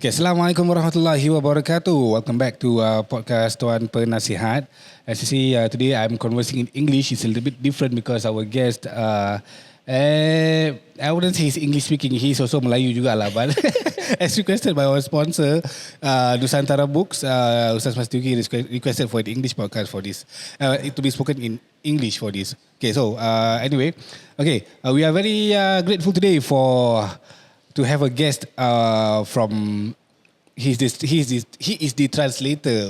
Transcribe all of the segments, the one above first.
Okay, Assalamualaikum warahmatullahi wabarakatuh. Welcome back to podcast Tuan Penasihat. As you see, today I'm conversing in English. It's a little bit different because our guest, I wouldn't say he's English speaking. He's also Melayu juga lah. But as requested by our sponsor, Nusantara Books, Ustaz Mastuki requested for the English podcast for this, to be spoken in English for this. Okay, so anyway, okay, we are very grateful today to have a guest from. He is the translator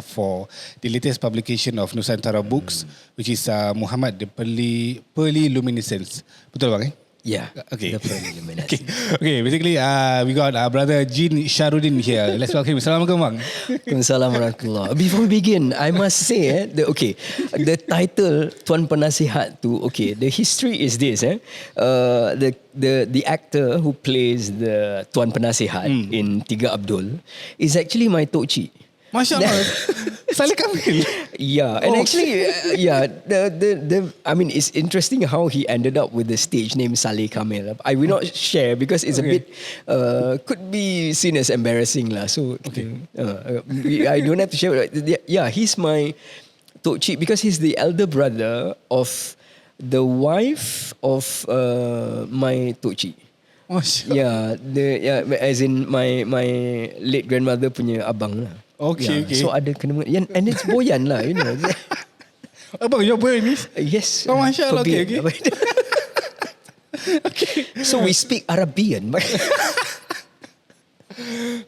for the latest publication of Nusantara Books, which is Muhammad the Pearly Luminescence. Betul bang? Yeah. Okay. The Pearly Luminescence. Okay. Basically, we got our brother Gene Sha Rudyn here. Let's welcome him. Assalamualaikum bang. Assalamualaikum. Before we begin, I must say, the title Tuan Penasihat the history is this. The actor who plays the Tuan Penasihat in Tiga Abdul is actually my Tok Cik. Masya Allah. Salih Kamil. Yeah, and actually, I mean, it's interesting how he ended up with the stage name Saleh Kamil. I will not share because it's a bit, could be seen as embarrassing lah. So, I don't have to share. Yeah, he's my Tok Cik because he's the elder brother of the wife of my Tok Cik. Yeah, as in my late grandmother punya abang lah. Okay. So ada kena and it's boyan lah, you know. Abang, your boy means? Yes. Oh, Masya Allah. Okay. Okay. So we speak Arabian.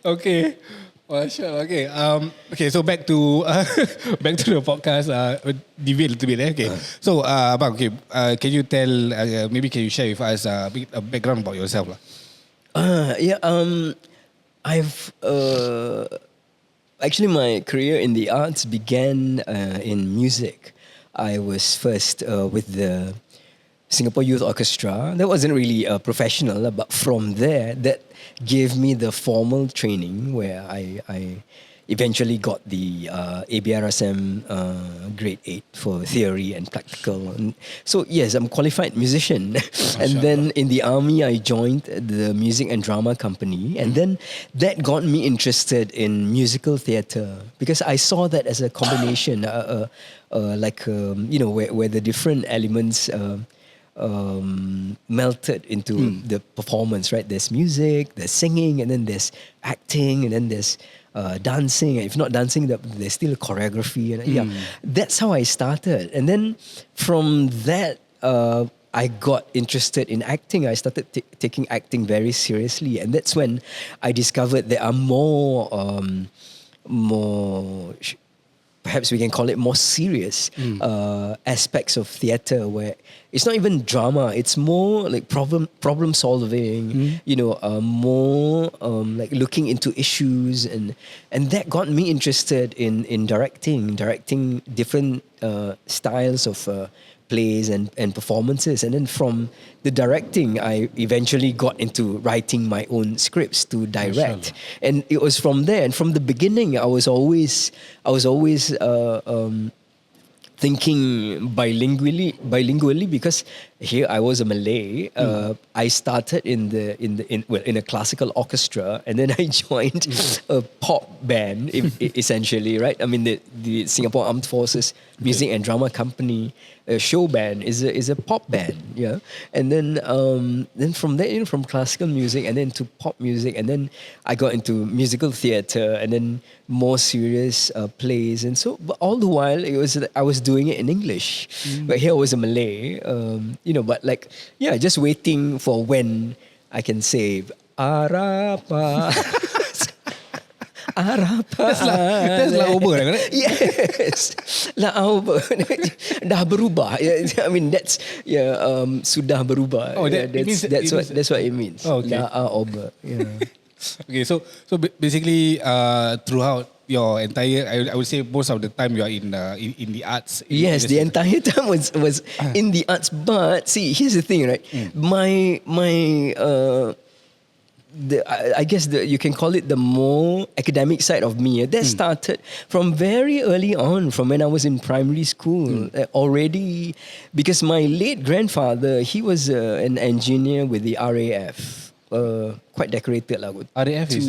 Okay. Masya Allah. Okay. So back to the podcast. Deviate a little bit. Okay. So, abang, can you tell? Maybe can you share with us a background about yourself, lah? I've actually my career in the arts began in music. I was first with the Singapore Youth Orchestra. That wasn't really professional, but from there, that gave me the formal training where I eventually got the ABRSM grade 8 for theory and practical. And so yes, I'm a qualified musician. And then in the army, I joined the music and drama company. And then that got me interested in musical theatre because I saw that as a combination, where the different elements melted into the performance, right? There's music, there's singing, and then there's acting, and then there's dancing. If not dancing, there's still choreography. And that's how I started. And then from that, I got interested in acting. I started taking acting very seriously. And that's when I discovered there are more perhaps we can call it more serious aspects of theatre where it's not even drama, it's more like problem solving, more like looking into issues, and that got me interested in directing different styles of plays and performances. And then from the directing, I eventually got into writing my own scripts to direct. And it was from there. And from the beginning, I was always thinking bilingually because here I was a Malay. I started in a classical orchestra, and then I joined a pop band, essentially, right? I mean, the Singapore Armed Forces Music and Drama Company show band is a pop band, yeah. And then from there, from classical music and then to pop music, and then I got into musical theatre and then more serious plays. And so, but all the while, I was doing it in English, but here I was a Malay, but just waiting for when I can say Arapa. Arapa. That's over, right? Yes. Over. Dah berubah. I mean, that's sudah berubah. Oh, that's what it means. Oh, okay. Over. Yeah. Okay, so basically throughout your entire, I would say most of the time you are in the arts. Yes, the entire time was in the arts. But see, here's the thing, right? My I guess you can call it the more academic side of me. That started from very early on, from when I was in primary school already, because my late grandfather, he was an engineer with the RAF. quite decorated lah. RAF is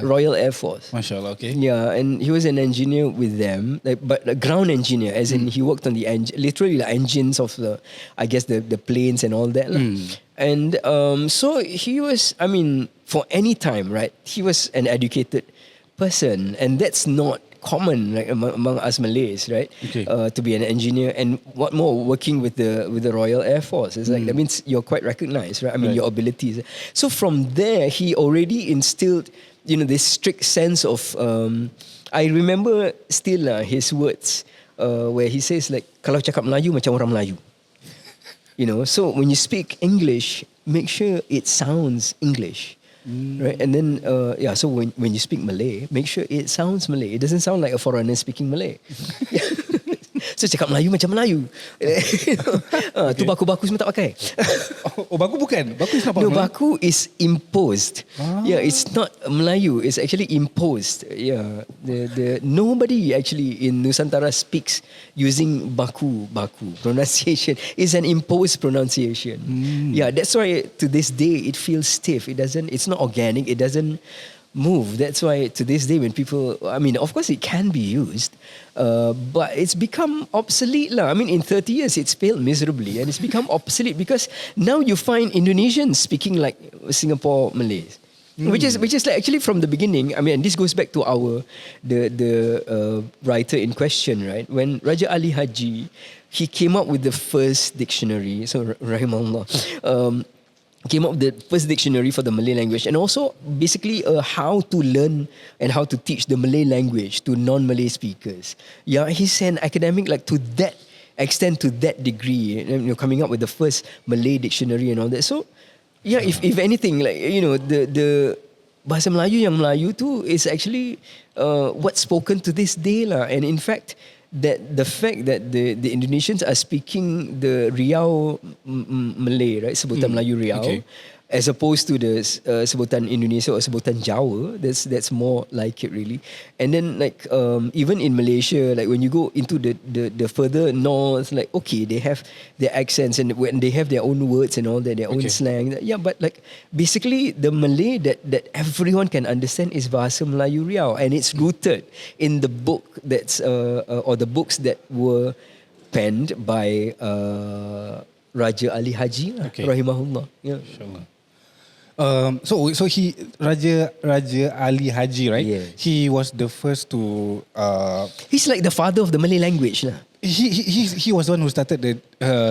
Royal Air Force. Mashallah, okay. Yeah, and he was an engineer with them, but a ground engineer, as in he worked on the literally the engines of I guess the planes and all that. And so he was, I mean, for any time, right? He was an educated person, and that's not common like among us Malays, right? Okay. To be an engineer, and what more, working with the Royal Air Force. It's like that means you're quite recognized, right? I mean, your abilities. So from there, he already instilled, this strict sense of. I remember still his words where he says like, kalau cakap Melayu macam orang Melayu. So when you speak English, make sure it sounds English. Right, and then so when you speak Malay, make sure it sounds Malay. It doesn't sound like a foreigner speaking Malay. So cakap Melayu macam Melayu. Tu baku-baku semua tak pakai. Baku bukan? Baku is not No, baku is imposed. Yeah, it's not Melayu. It's actually imposed. Yeah, the nobody actually in Nusantara speaks using baku pronunciation. It's an imposed pronunciation. Yeah, that's why to this day it feels stiff. It's not organic. It doesn't move. That's why to this day when people, I mean, of course it can be used, but it's become obsolete lah. I mean, in 30 years it's failed miserably, and it's become obsolete because now you find Indonesians speaking like Singapore Malays. Which is like actually from the beginning. I mean, and this goes back to the writer in question, right? When Raja Ali Haji, he came up with the first dictionary. So rahimahullah. Came up with the first dictionary for the Malay language, and also basically how to learn and how to teach the Malay language to non-Malay speakers. Yeah, he's an academic like to that extent, to that degree, coming up with the first Malay dictionary and all that. So yeah, if anything, like the bahasa Melayu yang Melayu tu is actually what's spoken to this day lah. And in fact, that the fact that the Indonesians are speaking the Riau Malay, right? Sebutan Melayu Riau, as opposed to the sebutan Indonesia or sebutan Jawa. That's more like it really. And then like even in Malaysia, like when you go into the further north, like okay, they have their accents and when they have their own words and all that, their own slang. Yeah, but like basically the Malay that everyone can understand is Bahasa Melayu Riau, and it's rooted in the book that's or the books that were penned by Raja Ali Haji, rahimahullah. Yeah. Inshallah. So he Raja Ali Haji, right? Yeah. He was the first to. He's like the father of the Malay language, lah. He was the one who started the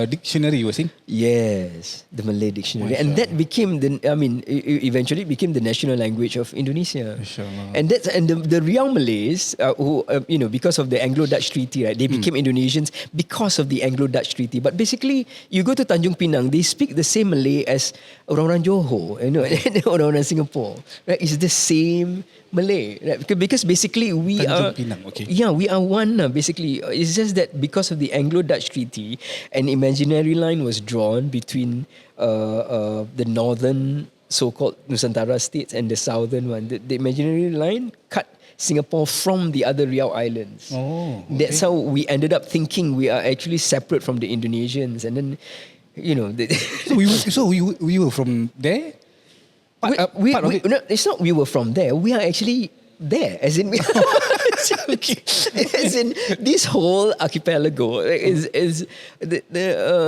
dictionary, you were saying? Yes, the Malay dictionary, and that became eventually became the national language of Indonesia. Mashallah. And the Riau Malays, who because of the Anglo-Dutch Treaty, right? They became Indonesians because of the Anglo-Dutch Treaty. But basically, you go to Tanjung Pinang, they speak the same Malay as orang-orang Johor, and orang-orang Singapore. Right? It's the same Malay, right? Because basically we Tanjung are Pinang, okay. Yeah, we are one. Basically, it's just that because of the Anglo-Dutch Treaty, an imaginary line was drawn between the northern so-called Nusantara states and the southern one. The imaginary line cut Singapore from the other Riau Islands. Oh, okay. That's how we ended up thinking we are actually separate from the Indonesians, and then So we were from there. No, it's not we were from there. We are actually there, as in as in this whole archipelago is the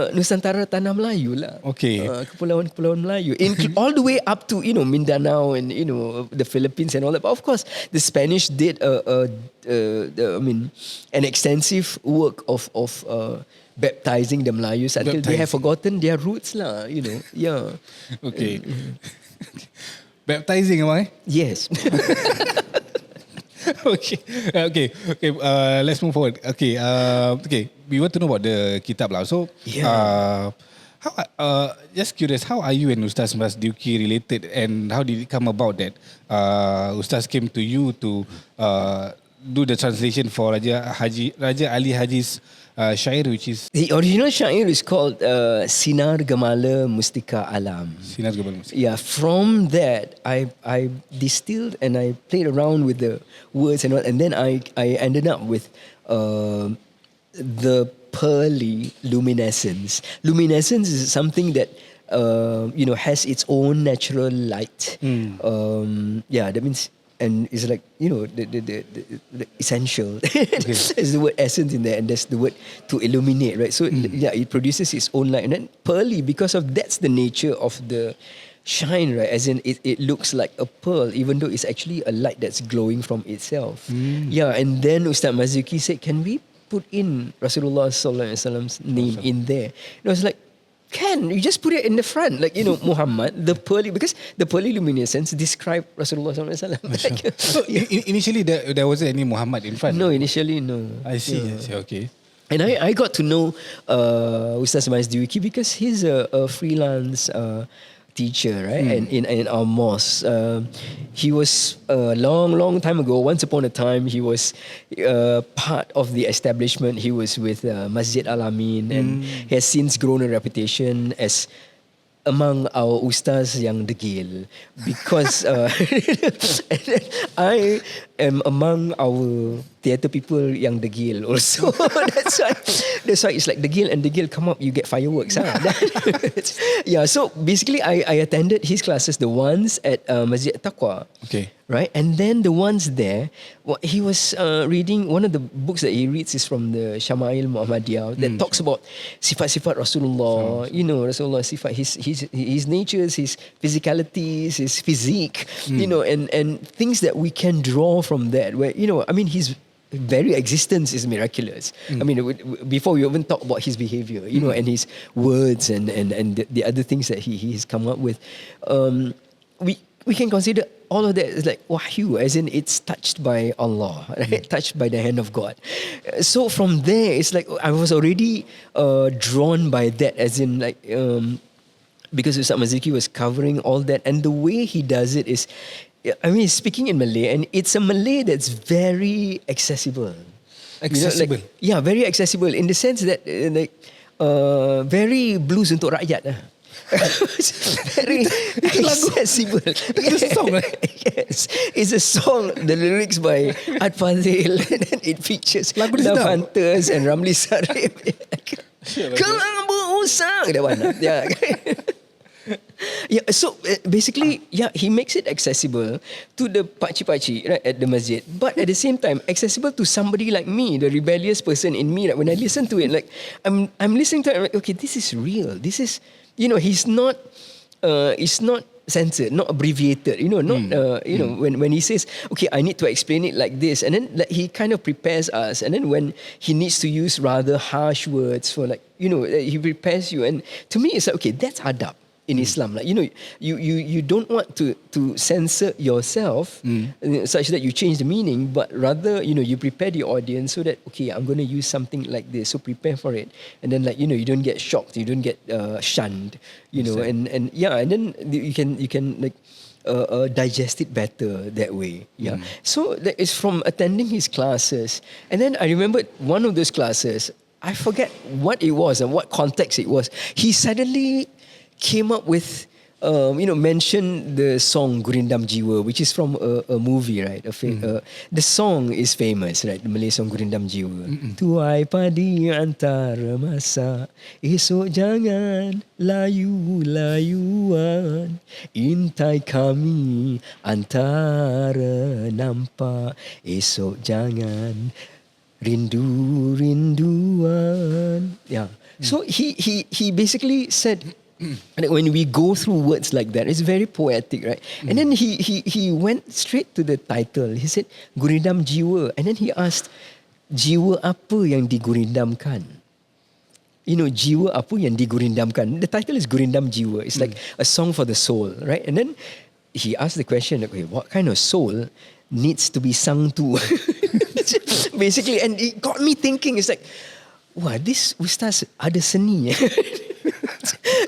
Nusantara Tanah Melayu lah. Okay. Kepulauan Melayu, all the way up to Mindanao and the Philippines and all that. But of course, the Spanish did an extensive work of baptizing the Melayus until they have forgotten their roots lah. Yeah. Okay. Baptizing, am I? Yes. Okay. Let's move forward. Okay. We want to know about the kitab lah. So, how? Just curious, how are you and Ustaz Mas Duki related, and how did it come about that Ustaz came to you to do the translation for Raja Ali Haji's Syair, which is the original Syair is called Sinar, Gemala, Mestika, Alam. Sinar, Gemala, Mestika. Yeah, from that I distilled and I played around with the words and then I ended up with the Pearly Luminescence. Luminescence is something that has its own natural light. That means, and it's like, the essential. There's the word essence in there, and there's the word to illuminate, right? So it produces its own light. And then pearly, because of that's the nature of the shine, right? As in, it looks like a pearl, even though it's actually a light that's glowing from itself. And then Ustaz Mazuki said, can we put in Rasulullah Sallallahu Alaihi Wasallam's name in there? And I was like, you just put it in the front, like, Muhammad, because the pearly luminescence describe Rasulullah Sallallahu Alaihi Wasallam. So initially there wasn't any Muhammad in front? No, initially no. I see, okay. And I got to know Ustaz Mazdiwiki because he's a freelance teacher, right? And in our mosque. He was a long time ago. Once upon a time, he was part of the establishment. He was with Masjid Al-Amin, and he has since grown a reputation as among our ustaz yang degil, because I am among our theatre people yang degil also. That's why it's like degil and degil come up, you get fireworks. So basically I attended his classes, the ones at Masjid Taqwa. Okay. Right? And then the ones there, he was reading, one of the books that he reads is from the Syama'il Muhammadiyah that talks about sifat-sifat Rasulullah, Rasulullah sifat, his natures, his physicalities, his physique, and things that we can draw from that, where, his very existence is miraculous. I mean, before we even talk about his behavior, and his words and the other things that he's come up with, we can consider all of that is like wahyu, as in it's touched by Allah, right? Touched by the hand of God. So from there, it's like I was already drawn by that, as in like, because Ustaz Maziki was covering all that, and the way he does it is, he's speaking in Malay, and it's a Malay that's very accessible. Accessible? Very accessible in the sense that very blues untuk rakyat. Very accessible. It's a song, right? Yes, it's a song. The lyrics by Ad Fazil, and then it features Nafantas and Ramli Sarip. Kelambu usang, that one. So basically, he makes it accessible to the pakcik-pakcik, right, at the masjid, but at the same time accessible to somebody like me, the rebellious person in me. Like when I listen to it, like I'm listening to it, I'm like, okay, this is real. This is, he's not censored, not abbreviated, when he says, okay, I need to explain it like this, and then like, he kind of prepares us, and then when he needs to use rather harsh words for, like, he prepares you, and to me it's like, okay, that's adab in Islam. Like, you don't want to censor yourself such that you change the meaning, but rather, you prepare the audience so that, okay, I'm going to use something like this, so prepare for it. And then, like, you don't get shocked, you don't get shunned, and then you can like digest it better that way. So that is from attending his classes. And then I remember one of those classes, I forget what it was and what context it was. He suddenly came up with, mentioned the song Gurindam Jiwa, which is from a movie, right? The song is famous, right? The Malay song Gurindam Jiwa. Tuai padi antara masa, esok jangan layu-layuan, intai kami antara nampak, esok jangan rindu-rinduan. So he basically said, and when we go through words like that, it's very poetic, right? And then he went straight to the title. He said, Gurindam Jiwa. And then he asked, jiwa apa yang digurindamkan? Jiwa apa yang digurindamkan? The title is Gurindam Jiwa. It's like a song for the soul, right? And then he asked the question, okay, what kind of soul needs to be sung to? Basically, and it got me thinking, it's like, wah, this ustaz ada seni.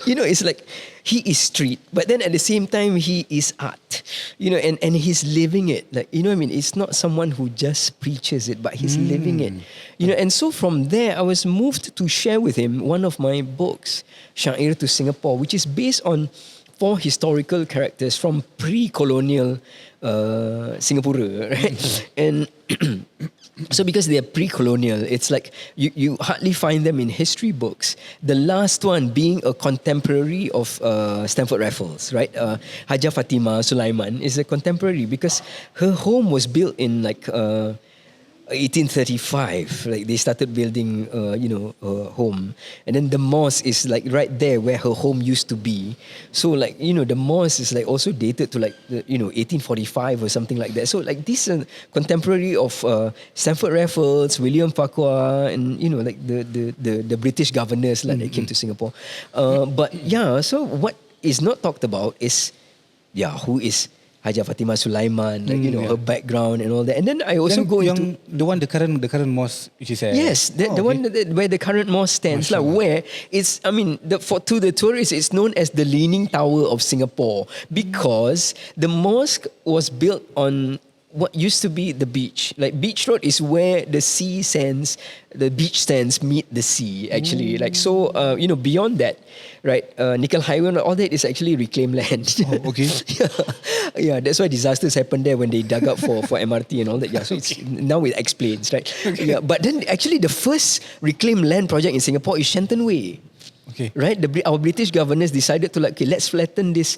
It's like he is street, but then at the same time he is art, and he's living it. Like, it's not someone who just preaches it, but he's living it. And so from there, I was moved to share with him one of my books, Syair to Singapore, which is based on 4 historical characters from pre-colonial Singapore, right? And So because they are pre-colonial, it's like you hardly find them in history books. The last one being a contemporary of Stamford Raffles, right? Hajah Fatimah Sulaiman is a contemporary because her home was built in like 1835. Like they started building, her home, and then the mosque is like right there where her home used to be. So like the mosque is like also dated to like 1845 or something like that. So like this contemporary of Stamford Raffles, William Farquhar, and like the British governors like that came to Singapore. But yeah, so what is not talked about is who is Hajah Fatimah Sulaiman, her background and all that. And then I also go into the current mosque, which is yes, the one where the current mosque stands, like where it's. I mean, to the tourists, it's known as the Leaning Tower of Singapore because the mosque was built on what used to be the beach. Like Beach Road is where the beach sands meet the sea. Actually, like so, beyond that, right? Nickel Highway and all that is actually reclaimed land. Oh, okay. Yeah, that's why disasters happened there when they dug up for MRT and all that. Yeah, so now it explains, right? Okay. Yeah, but then actually the first reclaimed land project in Singapore is Shenton Way. Okay. Right, our British governors decided to let's flatten this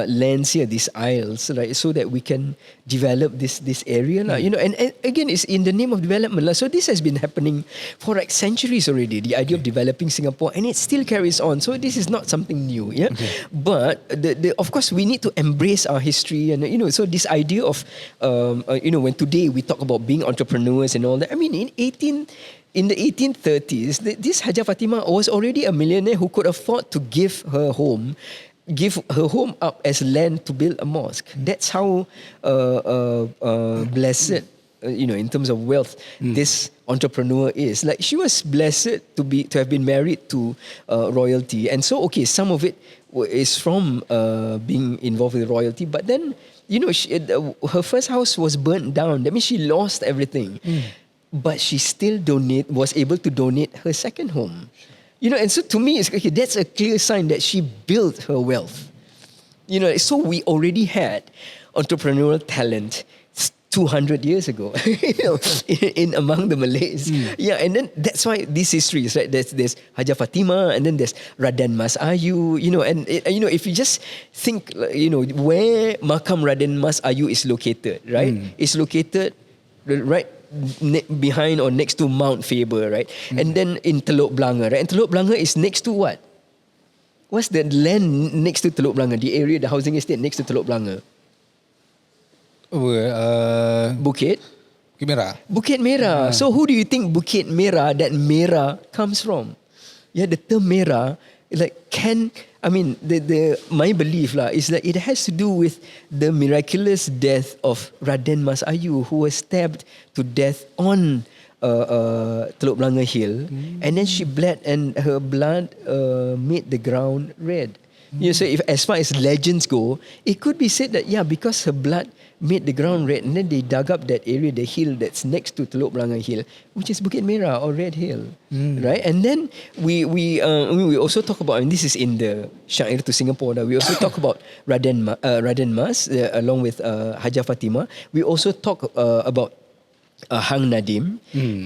lands here, these isles, right, so that we can develop this area, and again, it's in the name of development, so this has been happening for like centuries already. The idea of developing Singapore, and it still carries on. So this is not something new, But of course, we need to embrace our history, and so this idea of when today we talk about being entrepreneurs and all that. I mean, in the 1830s, this Hajah Fatimah was already a millionaire who could afford to give her home up as land to build a mosque. That's how blessed, in terms of wealth, this entrepreneur is. Like she was blessed to have been married to royalty, and so some of it is from being involved with royalty, but then her first house was burnt down. That means she lost everything. But she still was able to donate her second home. And so to me, that's a clear sign that she built her wealth. So we already had entrepreneurial talent 200 years ago, in among the Malays. Yeah, and then that's why these histories, right? There's Hajah Fatimah, and then there's Raden Mas Ayu, and if you just think, where Makam Raden Mas Ayu is located, right? It's located right behind or next to Mount Faber, right? And then in Teluk Blanga, right? And Teluk Blanga is next to what? What's the land next to Teluk Blanga? The area, the housing estate next to Teluk Blanga? Bukit Merah. Bukit Merah. So who do you think Bukit Merah, that Merah comes from? Yeah, the term Merah, like my belief is that it has to do with the miraculous death of Raden Mas Ayu, who was stabbed to death on Teluk Blanga Hill, and then she bled, and her blood made the ground red. So if as far as legends go, it could be said that because her blood made the ground red, and then they dug up that area, the hill that's next to Teluk Blanga Hill, which is Bukit Merah or Red Hill, right? And then we also talk about, and this is in the Syair to Singapore, we also talk about Raden Mas along with Hajah Fatimah. We also talk about Hang Nadim,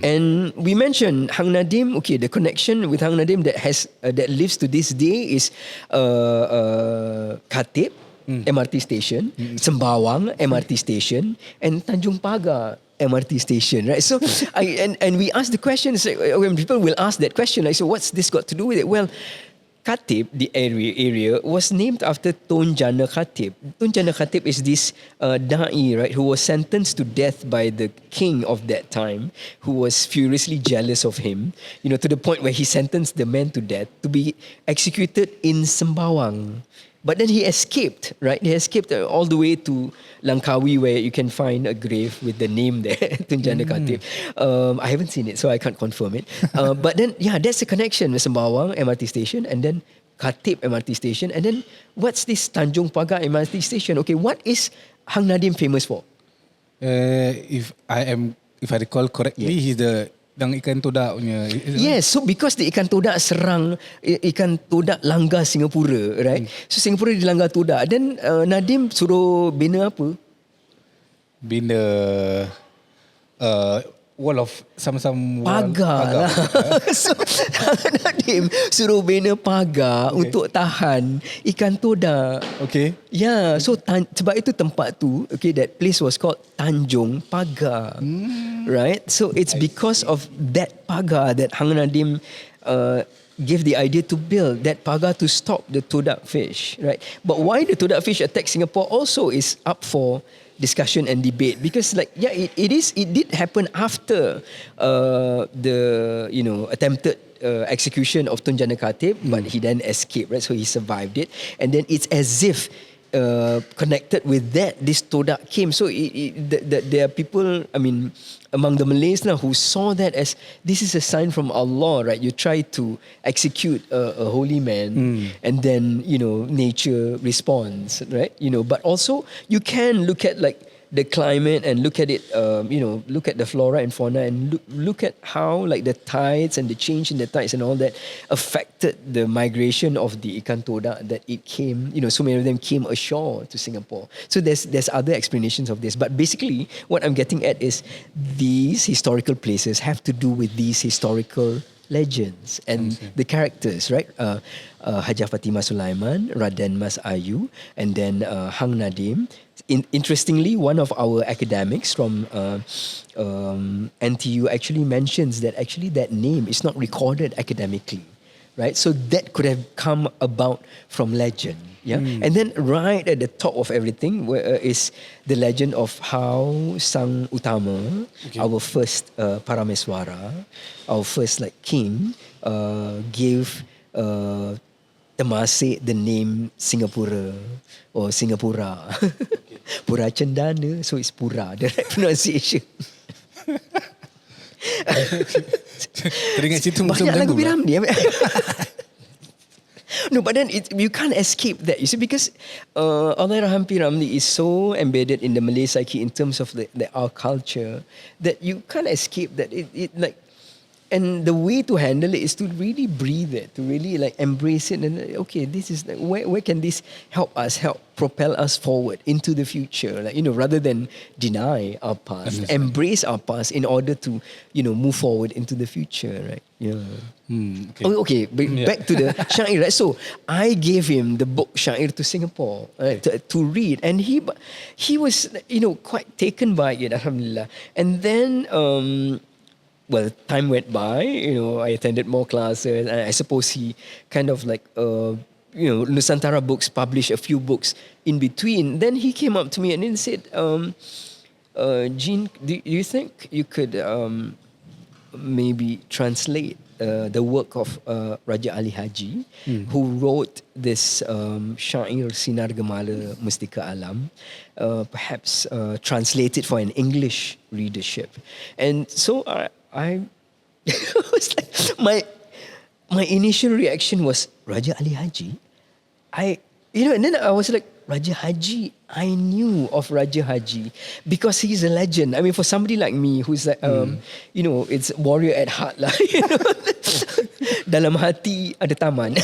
and we mentioned Hang Nadim. Okay, the connection with Hang Nadim that lives to this day is Khatib MRT station, Sembawang MRT station, and Tanjung Pagar MRT station, right? So and we ask the question, when people will ask that question, so what's this got to do with it? Well, Khatib, the area was named after Tuan Khatib. Tuan Khatib is this da'i, right, who was sentenced to death by the king of that time, who was furiously jealous of him, to the point where he sentenced the man to death to be executed in Sembawang. But then he escaped, right? He escaped all the way to Langkawi, where you can find a grave with the name there, Tunjana Khatib. I haven't seen it, so I can't confirm it. But then, that's the connection with Sembawang MRT station, and then Khatib MRT station, and then what's this Tanjung Pagar MRT station? Okay, what is Hang Nadim famous for? If I recall correctly, he's the ikan todak punya. Yes, so because the ikan todak serang, ikan todak langgar Singapura, right? So Singapura dilanggar todak. Then Nadim suruh bina apa? Bina wall of some Pagar lah. So Nadim suruh bina pagar untuk tahan ikan todak. Okay. Yeah, so sebab itu tempat tu, okay, that place was called Tanjung Pagar. Right? So it's because of that pagar that Hang Nadim gave the idea to build that pagar to stop the todak fish, right? But why the todak fish attack Singapore also is up for discussion and debate, because it did happen after the attempted execution of Tun Jana Khatib, but he then escaped, right? So he survived it, and then it's as if connected with that this todak came. So there are people, I mean, among the Malays now who saw that as this is a sign from Allah, right? You try to execute a holy man, and then nature responds, right? But also you can look at like the climate and look at it, look at the flora and fauna and look at how like the tides and the change in the tides and all that affected the migration of the ikan todak, that it came, so many of them came ashore to Singapore. So there's other explanations of this, but basically what I'm getting at is these historical places have to do with these historical legends and the characters, right? Hajah Fatimah Sulaiman, Raden Mas Ayu, and then Hang Nadim. Interestingly, one of our academics from NTU actually mentions that actually that name is not recorded academically, right? So that could have come about from legend. Yeah, and then right at the top of everything is the legend of how Sang Utama, our first Parameswara, our first like king, gave Temasek the name Singapura or Singapura. Pura Cendana, so it's Pura, the right pronunciation. Teringat cerita banyak lagu Piramli. No, but then you can't escape that. You see, because Allahyarham P. Ramlee is so embedded in the Malay psyche in terms of our culture that you can't escape that. And the way to handle it is to really breathe it, to really like embrace it, and okay, this is like, where can this help propel us forward into the future, like, rather than deny our past, embrace our past in order to move forward into the future, right? Yeah. Okay. Back to the Syair, right? So I gave him the book Syair to Singapore to read, and he was quite taken by it, alhamdulillah. And then well, time went by, I attended more classes, and I suppose he kind of like, Nusantara Books published a few books in between. Then he came up to me and then said, Gene, do you think you could maybe translate the work of Raja Ali Haji, who wrote this Syair Sinar Gemala Mestika Alam, perhaps translate it for an English readership. And so I was like, my initial reaction was Raja Ali Haji. And then I was like, Raja Haji, I knew of Raja Haji because he's a legend. I mean, for somebody like me who's like, it's warrior at heart lah. Dalam hati ada taman.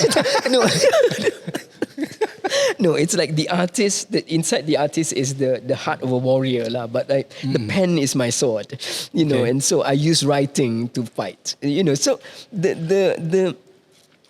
No, it's like the artist, that inside the artist is the heart of a warrior lah. But like the pen is my sword, and so I use writing to fight. So the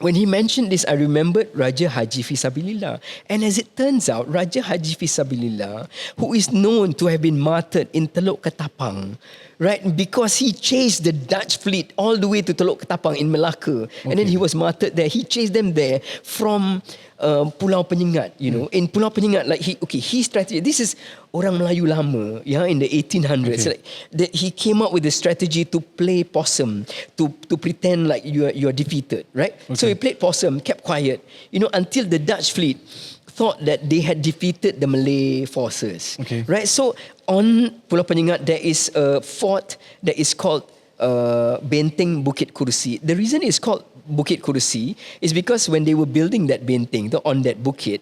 when he mentioned this, I remembered Raja Haji Fisabilillah. And as it turns out, Raja Haji Fisabilillah, who is known to have been martyred in Teluk Ketapang, right? Because he chased the Dutch fleet all the way to Teluk Ketapang in Melaka. And then he was martyred there. He chased them there from Pulau Penyengat, In Pulau Penyengat, like his strategy, this is orang Melayu lama, in the 1800s. Like, he came up with a strategy to play possum, to pretend like you're defeated, right? So he played possum, kept quiet, until the Dutch fleet thought that they had defeated the Malay forces, right? So on Pulau Penyengat, there is a fort that is called Benteng Bukit Kursi. The reason it's called Bukit Kursi is because when they were building that benteng on that bukit,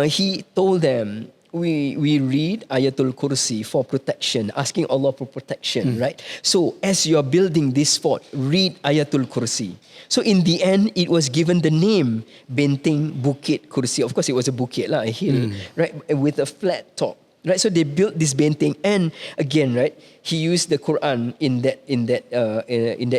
he told them, we read Ayatul Kursi for protection, asking Allah for protection, right? So as you're building this fort, read Ayatul Kursi. So in the end, it was given the name Benteng Bukit Kursi. Of course, it was a bukit lah, a hill, right, with a flat top. right? So they built this benteng, and again, right, he used the Quran in that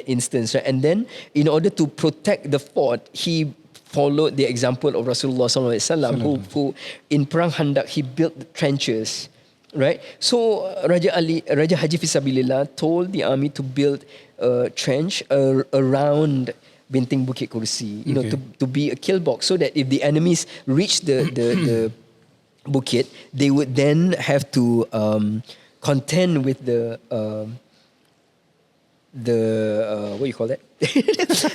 instance, right? And then in order to protect the fort, he followed the example of Rasulullah sallallahu alaihi wasallam, who in Perang Handak he built the trenches, right? So Raja Haji Fisabilillah told the army to build a trench around Benteng Bukit Kursi, you know, to be a kill box, so that if the enemies reach the bukit, they would then have to contend with the what do you call that?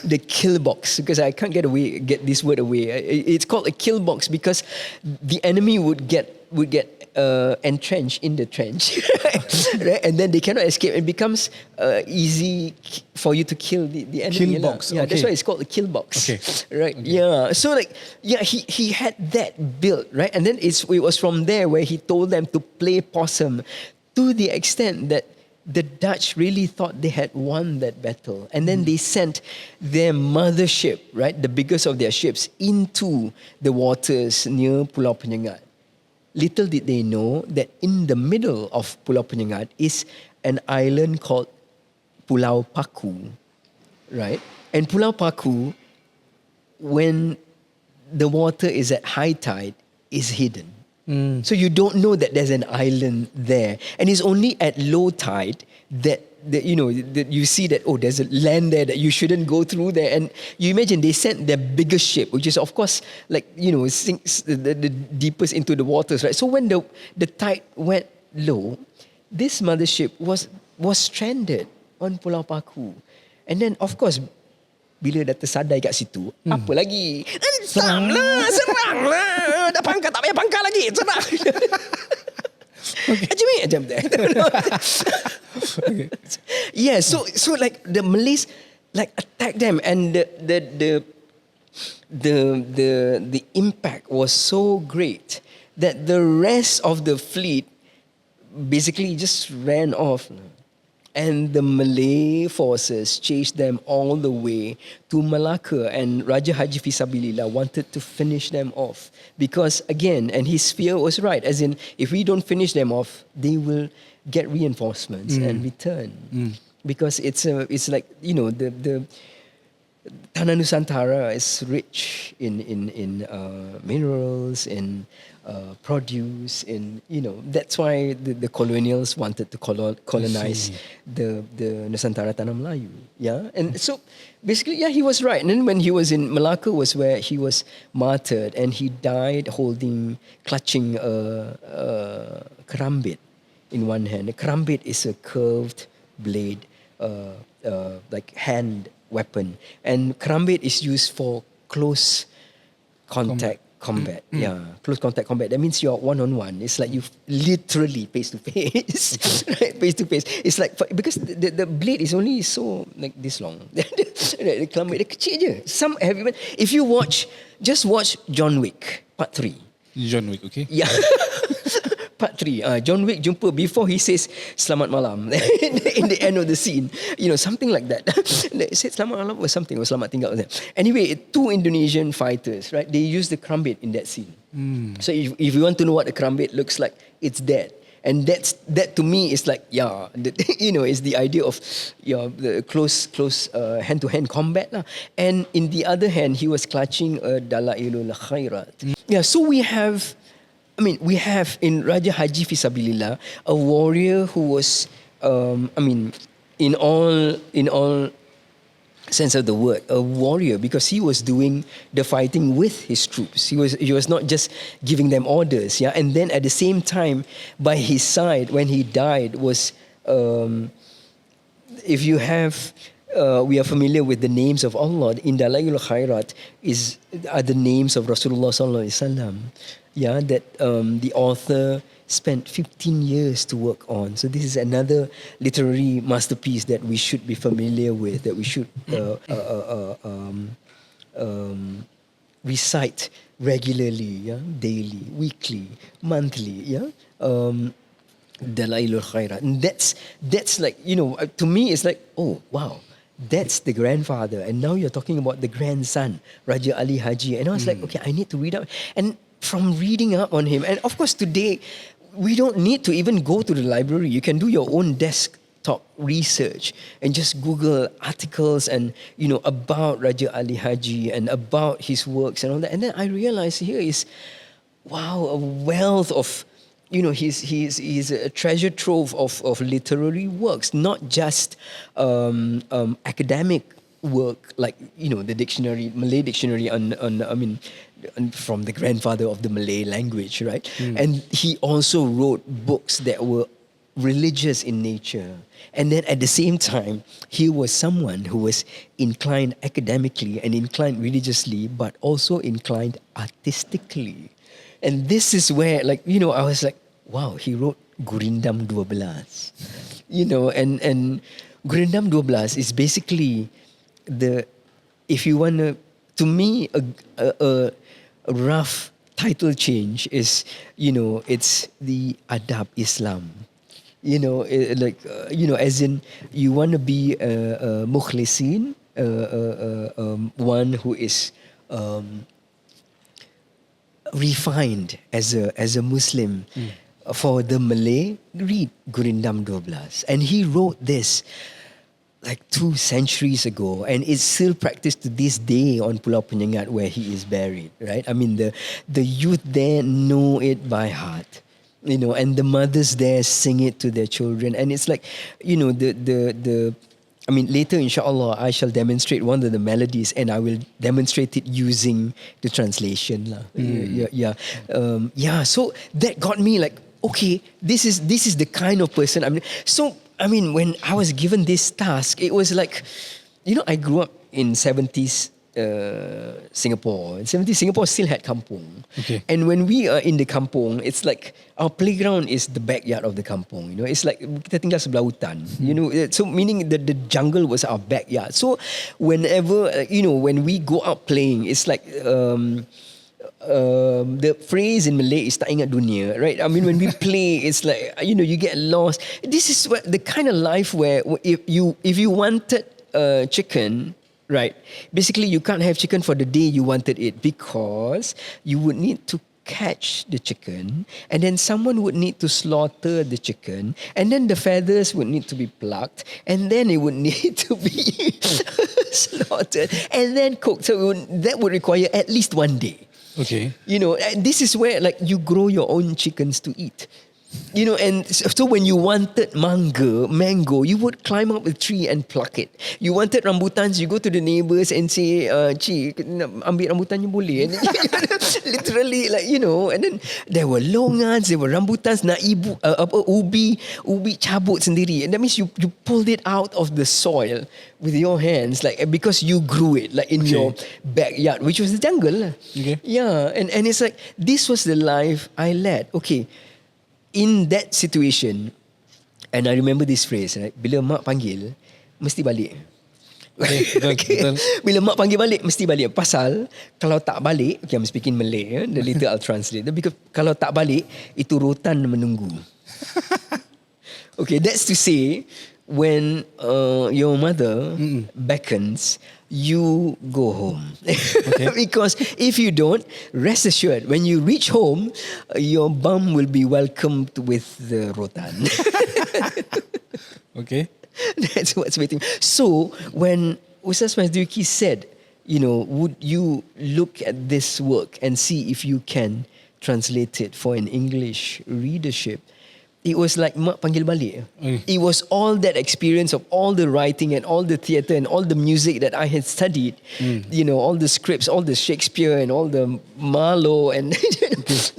The kill box, because I can't get this word away. It's called a kill box because the enemy would get entrenched in the trench, right? And then they cannot escape. It becomes easy for you to kill the enemy. Kill box. Yeah, okay. that's why it's called a kill box. Okay. Right. Okay. Yeah. So he had that built, right? And then it was from there where he told them to play possum, to the extent that the Dutch really thought they had won that battle. And then they sent their mothership, right, the biggest of their ships, into the waters near Pulau Penyengat. Little did they know that in the middle of Pulau Penyengat is an island called Pulau Paku, right? And Pulau Paku, when the water is at high tide, is hidden. So you don't know that there's an island there. And it's only at low tide that you see that, oh, there's a land there, that you shouldn't go through there. And you imagine they sent their biggest ship, which is of course sinks the deepest into the waters, right? So when the tide went low, this mothership was stranded on Pulau Paku. And then of course, bila dah tersadai kat situ, apa lagi? Serang lah. Dah pangkal, tak payah pangkal lagi. Serang. Macam ni macam tu. Yeah, so like the Malays like attack them, and the impact was so great that the rest of the fleet basically just ran off. And the Malay forces chased them all the way to Malacca, and Raja Haji Fisabilillah wanted to finish them off because, again, and his fear was right, as in, if we don't finish them off, they will get reinforcements and return. Because it's like, the Tanah Nusantara is rich in minerals, in produce, in that's why the colonials wanted to colonize the Nusantara Tanah Melayu. Yeah, and so basically, yeah, he was right. And then when he was in Malacca was where he was martyred, and he died clutching a kerambit in one hand. A kerambit is a curved blade, like hand weapon, and kerambit is used for close contact combat. Yeah, close contact combat. That means you're one-on-one. It's like you literally face to face, right? Face to face. It's like because the blade is only so like this long. The kerambit kecil je. If you just watch John Wick Part 3. John Wick, okay? Yeah. Part 3, John Wick jumpa before he says selamat malam in the end of the scene, something like that. They said selamat malam or something, or selamat tinggal. Anyway, 2 Indonesian fighters, right? They use the kerambit in that scene. So if you want to know what a kerambit looks like, it's that. And that to me is like, is the idea of the close hand-to-hand combat lah. And in the other hand, he was clutching a Dalailul Khairat. Yeah, so we have in Raja Haji Fisabilillah a warrior who was, in all sense of the word, a warrior, because he was doing the fighting with his troops. He was not just giving them orders, yeah. And then at the same time, by his side when he died was, if you have. We are familiar with the names of Allah. In Dalailul Khairat are the names of Rasulullah sallallahu alaihi wasallam. Yeah, that the author spent 15 years to work on. So this is another literary masterpiece that we should be familiar with, that we should recite regularly, daily, weekly, monthly. Dalailul Khairat, and that's like, to me it's like, oh wow. That's the grandfather, and now you're talking about the grandson, Raja Ali Haji. And I was like, okay, I need to read up. And from reading up on him, and of course today, we don't need to even go to the library. You can do your own desktop research and just Google articles and, about Raja Ali Haji and about his works and all that. And then I realized here is, wow, a wealth of, he's a treasure trove of literary works, not just academic work like, the dictionary, Malay dictionary from the grandfather of the Malay language, right? And he also wrote books that were religious in nature. And then at the same time, he was someone who was inclined academically and inclined religiously, but also inclined artistically. And this is where, I was like, wow, he wrote Gurindam 12. And Gurindam 12 is basically if you want to me, a rough title change is, it's the Adab Islam. As in, you want to be a mukhlisin, one who is refined as a Muslim. For the Malay, read Gurindam 12. And he wrote this 2 centuries ago, and it's still practiced to this day on Pulau Penyengat where he is buried, right? I mean, the youth there know it by heart, and the mothers there sing it to their children. And it's like, later, inshallah, I shall demonstrate one of the melodies, and I will demonstrate it using the translation. So that got me okay, this is the kind of person when I was given this task, it was like, I grew up in 70s Singapore. In 70s Singapore still had kampung. Okay. And when we are in the kampung, it's like our playground is the backyard of the kampung. It's like kita tinggal sebelah hutan. So meaning that the jungle was our backyard. So whenever, when we go out playing, it's like the phrase in Malay is tak ingat dunia, right? When we play, it's like, you get lost. This is the kind of life where if you wanted chicken, right, basically you can't have chicken for the day you wanted it, because you would need to catch the chicken, and then someone would need to slaughter the chicken, and then the feathers would need to be plucked, and then it would need to be slaughtered and then cooked. So that would require at least 1 day. Okay. This is where you grow your own chickens to eat. And so when you wanted mango, you would climb up a tree and pluck it. You wanted rambutans, you go to the neighbors and say, Cik, ambil rambutannya boleh? And literally, and then there were longans, there were rambutans, ubi cabut sendiri. And that means you pulled it out of the soil with your hands, because you grew it, in your backyard, which was the jungle. Okay. Yeah, and it's like, this was the life I led. Okay. In that situation, and I remember this phrase, right? Bila mak panggil, mesti balik. Betul. Bila mak panggil balik, mesti balik. Pasal, kalau tak balik, okay, I'm speaking Malay, the later I'll translate. Because kalau tak balik, itu rotan menunggu. Okay, that's to say, when your mother beckons, you go home. Okay. Because if you don't, rest assured, when you reach home, your bum will be welcomed with the rotan. Okay. That's what's waiting. So when Ustaz Mazduki said, would you look at this work and see if you can translate it for an English readership? It was like mak panggil balik. It was all that experience of all the writing and all the theatre and all the music that I had studied. All the scripts, all the Shakespeare and all the Marlowe and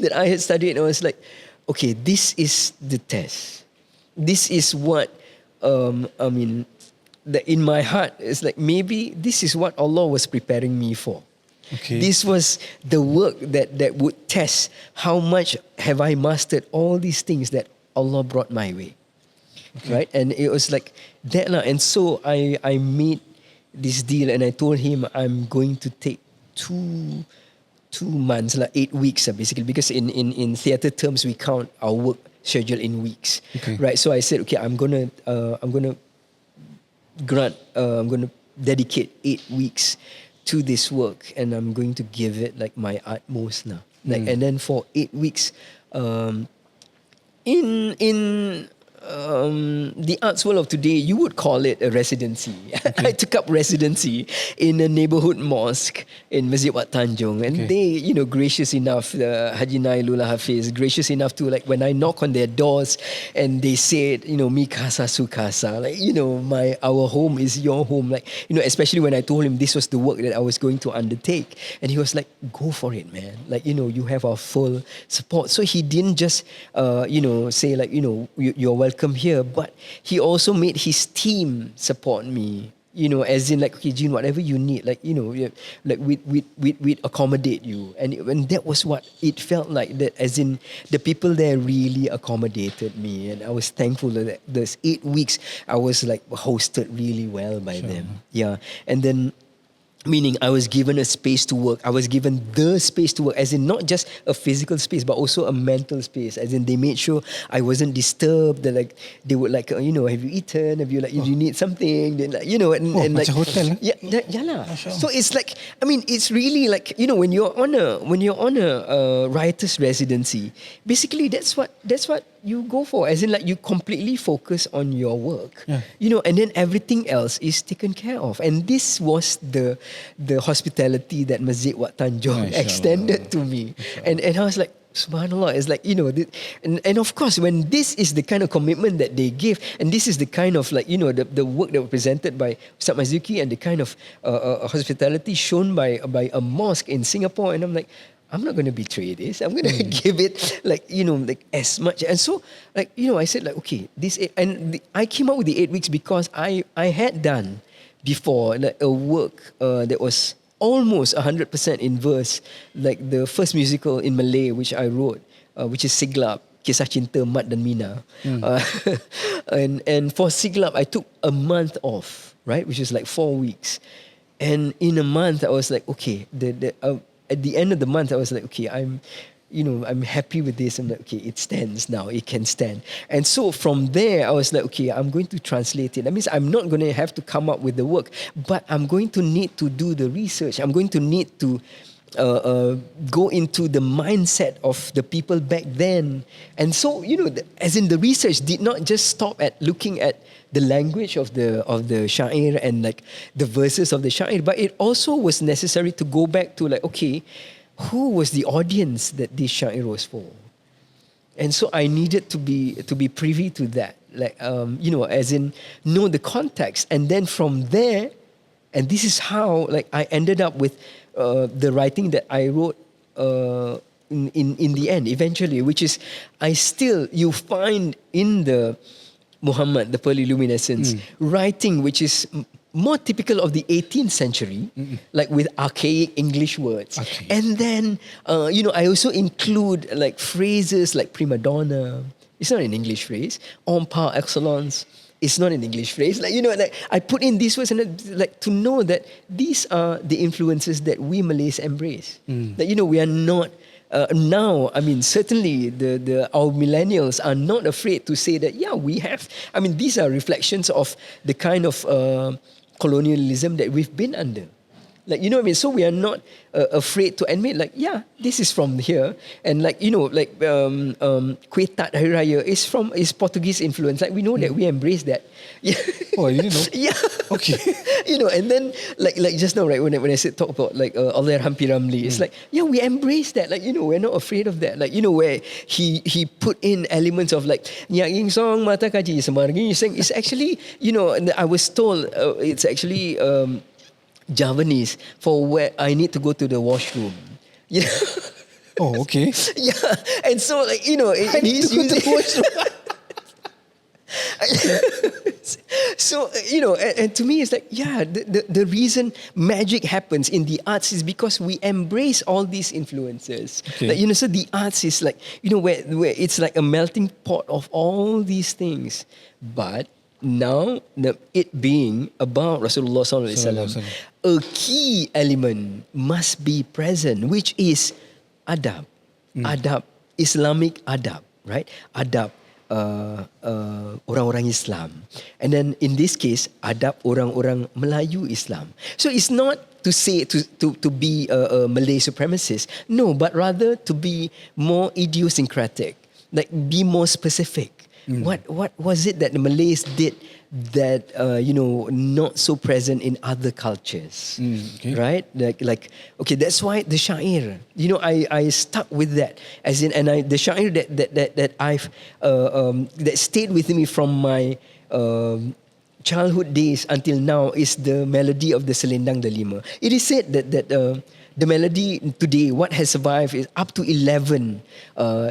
that I had studied. And I was like, okay, this is the test. This is what, in my heart, it's like maybe this is what Allah was preparing me for. Okay. This was the work that would test how much have I mastered all these things that Allah brought my way. Okay. Right? And it was like that. And so I made this deal and I told him I'm going to take 2 months, 8 weeks basically, because in theatre terms we count our work schedule in weeks. Okay. Right? So I said, okay, I'm gonna dedicate 8 weeks to this work and I'm going to give it my utmost now. And then for 8 weeks, In the arts world of today, you would call it a residency. I took up residency in a neighborhood mosque in Masjid Wat Tanjung, and they, gracious enough, Haji Nailullah Hafiz, gracious enough to, like, when I knock on their doors and they said, mi casa su casa, like, our home is your home, like, especially when I told him this was the work that I was going to undertake, and he was like, go for it, man, like, you have our full support. So he didn't just, say, like, you're welcome here, but he also made his team support me, as in, like, okay, Gene, whatever you need, like, like we'd accommodate you, and that was what it felt like, that as in the people there really accommodated me, and I was thankful that those 8 weeks I was, like, hosted really well by them. Yeah. And then, meaning I was given a space to work. I was given the space to work, as in not just a physical space, but also a mental space. As in, they made sure I wasn't disturbed. Like, they would, like, have you eaten? Have you, like, if you need something, then, like, and like, hotel. Yeah lah. So it's like, I mean, it's really like, when you're on a writer's residency, basically that's what you go for, as in, like, you completely focus on your work, and then everything else is taken care of. And this was the hospitality that Masjid Wat Tanjung extended to me, and I was like, subhanallah, it's like, and of course, when this is the kind of commitment that they give, and this is the kind of, like, the work that was presented by Ustaz Mazuki, and the kind of hospitality shown by a mosque in Singapore, and I'm like, I'm not going to betray this. I'm going to give it, like, like, as much. And so, like, I said, like, okay, I came up with the 8 weeks because I had done before, like, a work that was almost 100% in verse, like the first musical in Malay which I wrote, which is Siglap, Kisah Cinta Mat dan Mina. And for Siglap, I took a month off, right, which is like 4 weeks. And in a month, I was like, okay, at the end of the month, I was like, okay, I'm happy with this. I'm like, okay, it stands now. It can stand. And so from there, I was like, okay, I'm going to translate it. That means I'm not going to have to come up with the work, but I'm going to need to do the research. I'm going to need to go into the mindset of the people back then. And so, as in, the research did not just stop at looking at the language of the Syair and, like, the verses of the Syair, but it also was necessary to go back to, like, okay, who was the audience that this Syair was for? And so I needed to be privy to that, like, as in, know the context. And then from there, and this is how, like, I ended up with the writing that I wrote in the end, eventually, which is, you find in the Muhammad, the Pearly Luminescence, writing which is more typical of the 18th century, like, with archaic English words. Okay. And then, I also include, like, phrases like prima donna. It's not an English phrase. En par excellence. It's not an English phrase. Like, like, I put in these words, and, like, to know that these are the influences that we Malays embrace. That, we are not, now, I mean, certainly our millennials are not afraid to say that, we have, I mean, these are reflections of the kind of colonialism that we've been under. Like, what I mean? So we are not afraid to admit, like, this is from here. And, like, like, Kuih Tat Hari Raya is Portuguese influence. Like, we know that, we embrace that. Oh, you didn't know? Yeah. Okay. And then, like just now, right, when I said, talk about, like, Allahyarham P. Ramlee, it's like, we embrace that. Like, we're not afraid of that. Like, where he put in elements of, like, Nyaging Song, Mata Kaji, Semargi, saying, it's actually, I was told it's actually Javanese for where I need to go to the washroom. Oh, okay. Yeah. And so, like, he's using the washroom. So, and to me, it's like, the reason magic happens in the arts is because we embrace all these influences. Okay. Like, so the arts is like, where it's like a melting pot of all these things. But now, it being about Rasulullah SAW, a key element must be present, which is adab. Adab, Islamic adab, right? Adab, orang-orang Islam. And then in this case, adab orang-orang Melayu Islam. So it's not to say to be a Malay supremacist. No, but rather to be more idiosyncratic. like be more specific. What was it that the Malays did that not so present in other cultures, right? Like okay, that's why the Syair. I stuck with that as in, and the Syair that I've that stayed with me from my childhood days until now is the melody of the Selendang Delima. It is said that the melody today, what has survived is up to 11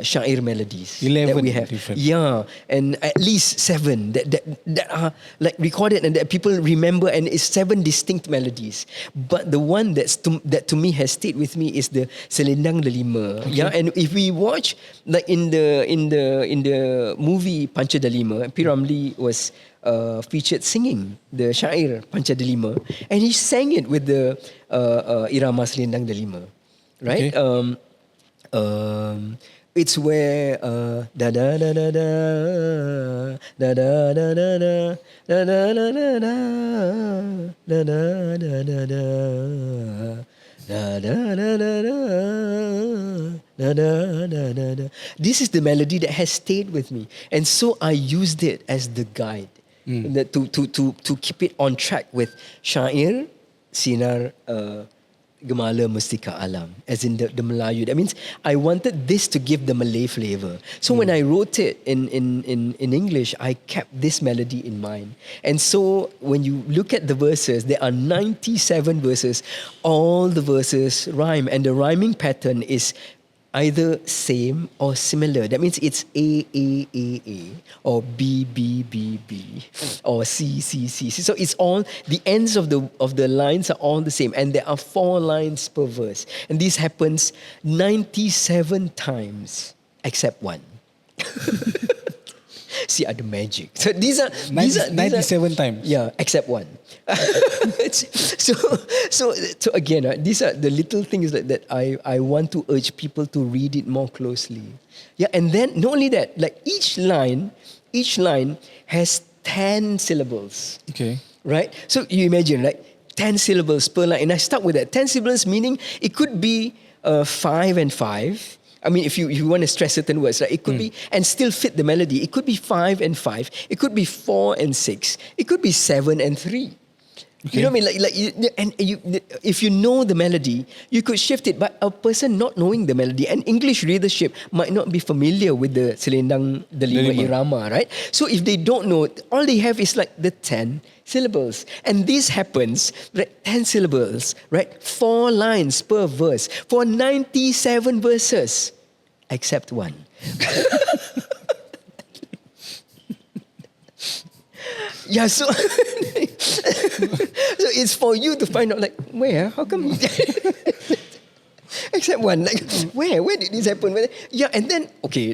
Syair melodies 11 that we have. different. Yeah, and at least 7 that are like recorded and that people remember, and it's 7 distinct melodies. But the one that to me has stayed with me is the Selendang Delima. Okay. Yeah, and if we watch like in the movie Panca Delima, P. Ramlee was featured singing the Syair Panca Delima, and he sang it with the irama Selendang Delima, right? Okay. It's where da da da da da da da da da da da da da da da da da da da. Da, da, da, da, da, da, da, da, da. This is the melody that has stayed with me, and so I used it as the guide to keep it on track with Syair, Sinar, Gemala, Mestika, Alam, as in the Melayu. That means I wanted this to give the Malay flavor. So when I wrote it in English, I kept this melody in mind. And so when you look at the verses, there are 97 verses. All the verses rhyme, and the rhyming pattern is either same or similar. That means it's A, or B, or C. So it's all, the ends of the lines are all the same, and there are 4 lines per verse. And this happens 97 times except one. See, the magic. So these are 97 times. Yeah, except one. so again, these are the little things that I want to urge people to read it more closely. Yeah, and then not only that, like each line has 10 syllables. Okay. Right? So you imagine, like 10 syllables per line, and I stuck with that. 10 syllables meaning it could be 5 and 5. I mean, if you want to stress certain words, right? It could be, and still fit the melody. It could be 5 and 5. It could be 4 and 6. It could be 7 and 3. Okay. You know what I mean? If you know the melody, you could shift it. But a person not knowing the melody, and English readership might not be familiar with the Selendang Delima irama, right? So if they don't know, all they have is like the 10 syllables. And this happens, right? 10 syllables, right? 4 lines per verse for 97 verses, except one. Yeah, so it's for you to find out, like, where? How come? Except one, like, where did this happen? Yeah, and then, okay,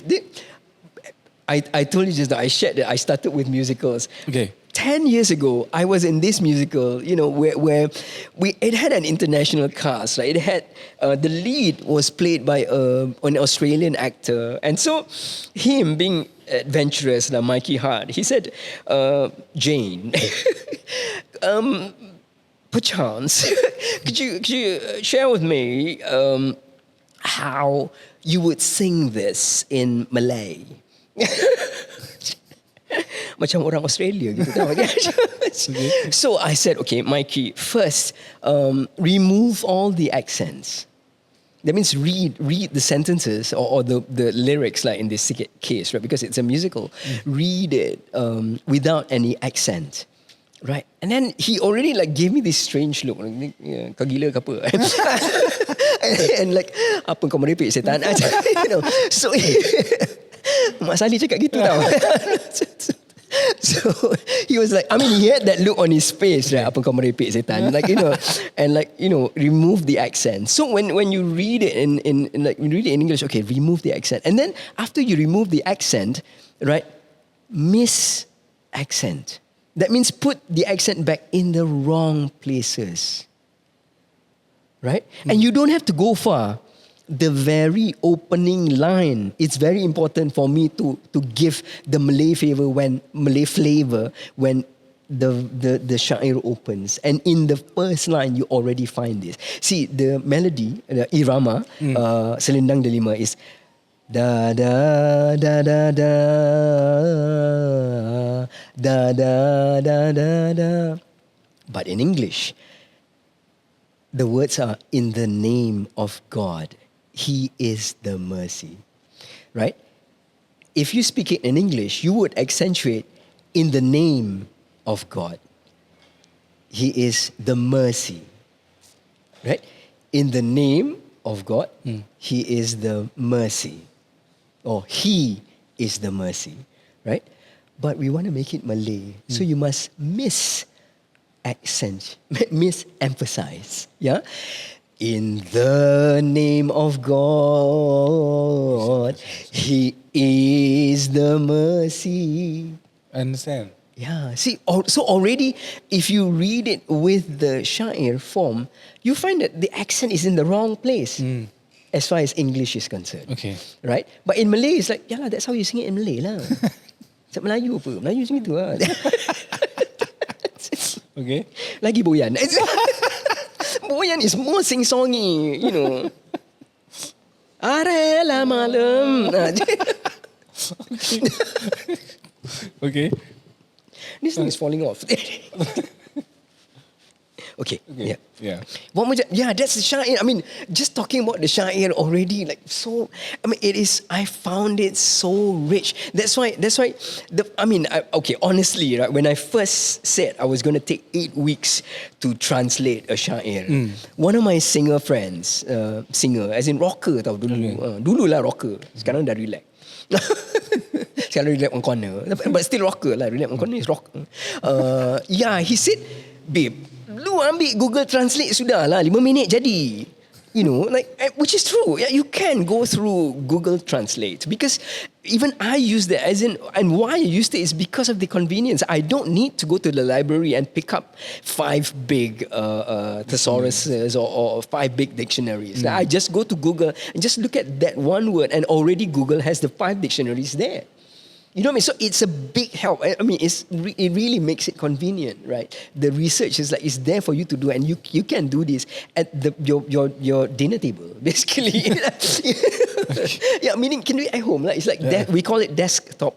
I told you just that I shared that I started with musicals. Okay. 10 years ago, I was in this musical, where it had an international cast. Right? It had the lead was played by an Australian actor, and so him being adventurous, like Mikey Hart, he said, "Jane, perchance, could you share with me how you would sing this in Malay?" Macam orang Australia gitu. So I said, okay, Mikey, first remove all the accents. That means read the sentences or the lyrics, like in this case, right? Because it's a musical. Read it without any accent. Right? And then he already like gave me this strange look. Kau gila ke apa? And like, apa kau merepek setan? So Mak Sali cakap gitu tau. So he was like, I mean, he had that look on his face, right? Apa kau merepek setan? Like, and like, remove the accent. So when you read it in English, okay, remove the accent. And then after you remove the accent, right, miss accent. That means put the accent back in the wrong places. Right? And you don't have to go far. The very opening line, it's very important for me to give the Malay flavor when the Syair opens. And in the first line, you already find this. See, the melody, the irama, Selendang Delima is Da da da da da da da da da da. But in English, the words are in the name of God. He is the mercy. Right? If you speak it in English, you would accentuate in the name of God. He is the mercy. Right? In the name of God, He is the mercy. Or He is the mercy. Right? But we want to make it Malay. So you must misemphasize. Yeah? In the name of God, He is the mercy. Understand? Yeah, see, so already if you read it with the Syair form, you find that the accent is in the wrong place as far as English is concerned. Okay. Right? But in Malay, it's like, yeah lah, that's how you sing it in Malay lah. Macam Melayu apa? Melayu macam itu lah. Okay. Lagi Boyan. Boyan is more sing-songy, you know. Arela malam. Okay. This thing is falling off. Okay. Okay. Yeah. What was yeah, that's the Syair. I mean, just talking about the Syair already, like so. I mean, it is. I found it so rich. That's why. Honestly, right. When I first said I was going to take 8 weeks to translate a Syair, one of my singer friends, singer, as in rocker, tau dulu. Dululah rocker. Sekarang dah relax. Sekarang relax on corner, but still rocker lah. Relax on corner is rock. Yeah, he said, babe, lu ambil Google Translate sudah lah, 5 minit jadi. You know, like, which is true. Yeah, you can go through Google Translate because even I use that and why I used it is because of the convenience. I don't need to go to the library and pick up 5 big thesauruses or 5 big dictionaries. I just go to Google and just look at that one word and already Google has the 5 dictionaries there. You know what I mean? So it's a big help. I mean, it really makes it convenient, right? The research is like it's there for you to do, and you can do this at your dinner table, basically. Yeah, meaning can do it at home. Like it's like that. We call it desktop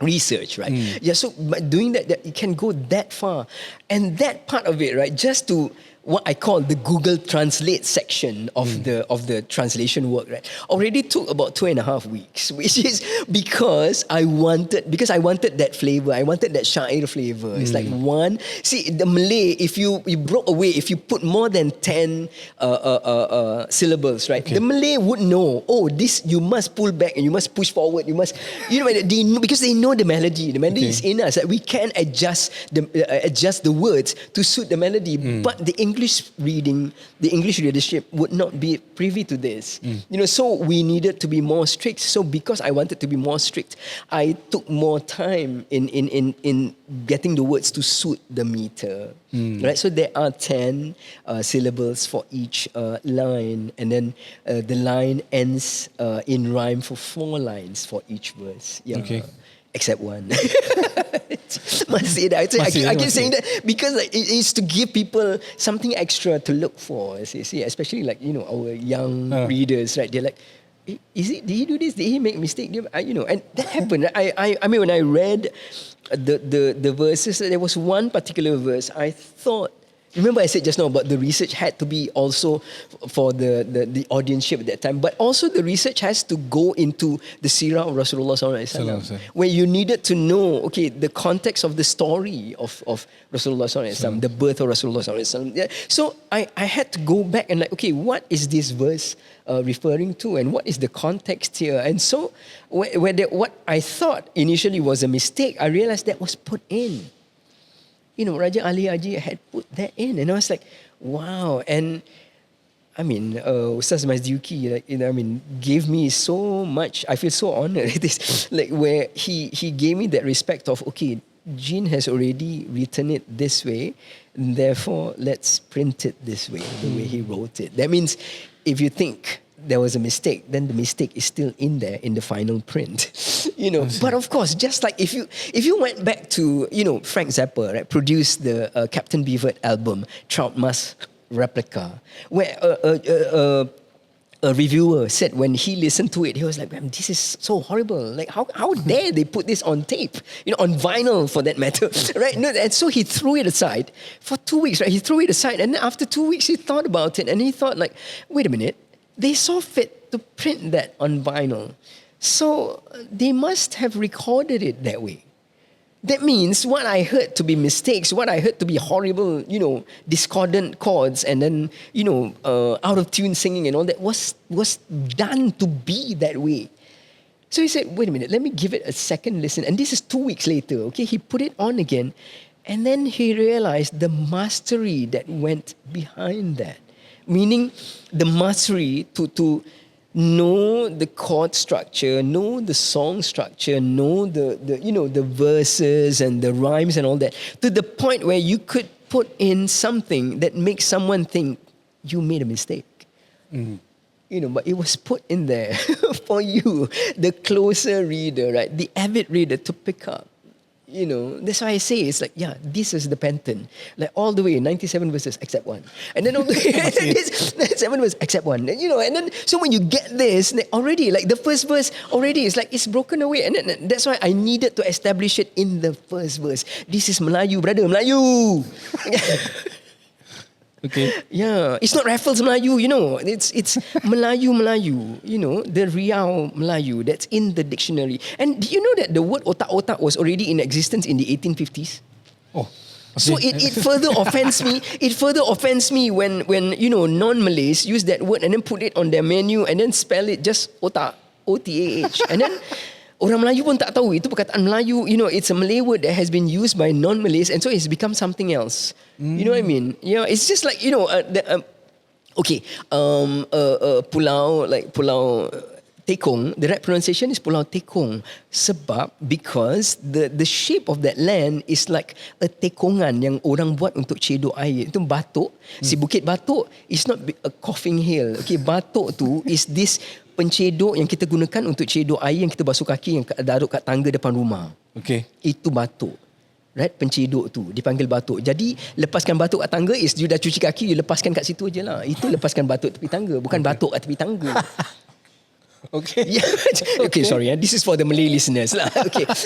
research, right? Yeah. So by doing that, it can go that far, and that part of it, right? Just to what I call the Google Translate section of the translation work, right? Already took about 2.5 weeks, which is because I wanted that flavor. I wanted that Syair flavor. It's like the Malay, if you broke away, if you put more than 10 syllables, right? Okay. The Malay would know, this you must pull back and you must push forward. You must, because they know the melody. The melody is in us. Like we can adjust the words to suit the melody, but the English readership would not be privy to this. So we needed to be more strict. So because I wanted to be more strict, I took more time in getting the words to suit the meter. Right? So there are 10 syllables for each line, and then the line ends in rhyme for 4 lines for each verse. Yeah. Okay. Except one. Must say that. I keep saying that because it is to give people something extra to look for. See, especially like our young readers, right? They're like, did he do this? Did he make a mistake? And that happened. I mean, when I read the verses, there was one particular verse I thought. Remember I said just now about the research had to be also for the audienceship at that time, but also the research has to go into the Sirah of Rasulullah SAW, where you needed to know, the context of the story of Rasulullah SAW, the birth of Rasulullah SAW. So I had to go back and what is this verse referring to, and what is the context here? And so what I thought initially was a mistake, I realized that was put in. Raja Ali Haji had put that in, and I was like, wow. And I mean, Ustaz Mazdiuki, gave me so much. I feel so honored. This, where he gave me that respect of, Gene has already written it this way, therefore let's print it this way, the way he wrote it. That means if you think there was a mistake, then the mistake is still in there in the final print. But of course, just like if you went back to, Frank Zappa, right, produced the Captain Beaver album, Trout Mask Replica, where a reviewer said when he listened to it, he was like, "Man, this is so horrible. Like, how dare they put this on tape? On vinyl for that matter, right?" No, and so he threw it aside for 2 weeks, right? He threw it aside, and then after 2 weeks, he thought about it, and he thought, like, wait a minute, they saw fit to print that on vinyl, so they must have recorded it that way. That means what I heard to be mistakes, what I heard to be horrible, discordant chords, and then, out of tune singing and all that was done to be that way. So he said, wait a minute, let me give it a second listen. And this is 2 weeks later, okay? He put it on again, and then he realized the mastery that went behind that. Meaning the mastery to know the chord structure, know the song structure, know the verses and the rhymes and all that, to the point where you could put in something that makes someone think you made a mistake. But it was put in there for you, the closer reader, right, the avid reader, to pick up. That's why I say it's like, this is the pattern. Like all the way, 97 verses except one. And then all the way, 97 verses except one. And then, so when you get this, already, like the first verse already is like, it's broken away. And then, that's why I needed to establish it in the first verse. This is Melayu, brother, Melayu. Okay. Yeah, it's not Raffles Melayu, it's Melayu, the Riau Melayu that's in the dictionary. And do you know that the word otak-otak was already in existence in the 1850s? Oh. Okay. So it further offends me. It further offends me when non-Malays use that word and then put it on their menu and then spell it just otak, O-T-A-H, and then orang Melayu pun tak tahu itu perkataan Melayu. It's a Malay word that has been used by non-Malays, and so it's become something else. You know what I mean? Yeah, it's just like pulau, like Pulau Tekong. The right pronunciation is Pulau Tekong, because the shape of that land is like a tekongan yang orang buat untuk cedok air. Itu batuk. Si Bukit Batuk is not a coughing hill. Okay, batuk tu is this pencedok yang kita gunakan untuk cedok air yang kita basuh kaki yang darut kat tangga depan rumah. Okay. Itu batuk. Right? Pencedok tu dipanggil batuk. Jadi lepaskan batuk kat tangga is you dah cuci kaki, you lepaskan kat situ je lah. Itu lepaskan batuk tepi tangga, bukan batuk kat tepi tangga. Okay. Yeah. Okay, sorry. This is for the Malay listeners lah.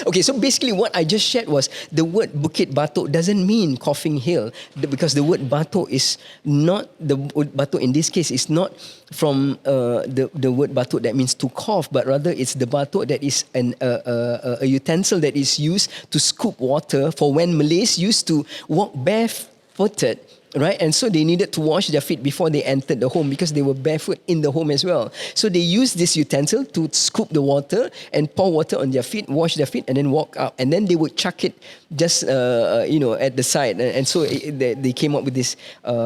Okay. So basically, what I just shared was the word Bukit Batuk doesn't mean coughing hill, because the word batuk is not the word batuk in this case is not from the word batuk that means to cough, but rather it's the batuk that is a utensil that is used to scoop water for when Malays used to walk barefooted. Right, and so they needed to wash their feet before they entered the home because they were barefoot in the home as well. So they used this utensil to scoop the water and pour water on their feet, wash their feet, and then walk out. And then they would chuck it just at the side. And so they came up with this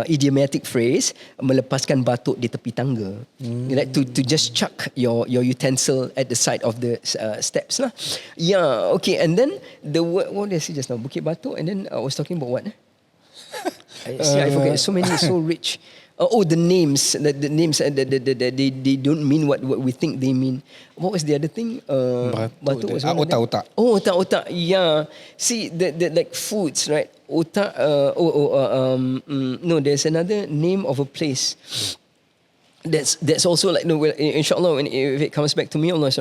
idiomatic phrase, melepaskan batuk di tepi tangga. Like to just chuck your utensil at the side of the steps lah. Yeah, okay. And then the word, what did I say just now? Bukit Batuk, and then I was talking about what? I forget. So many, so rich. The names. The names. They don't mean what we think they mean. What was the other thing? Batuk was otak-otak. Oh, otak-otak. Yeah. See, the like foods, right? Otak. No, there's another name of a place. That's also like, no, well, inshallah, if it comes back to me, Allah, if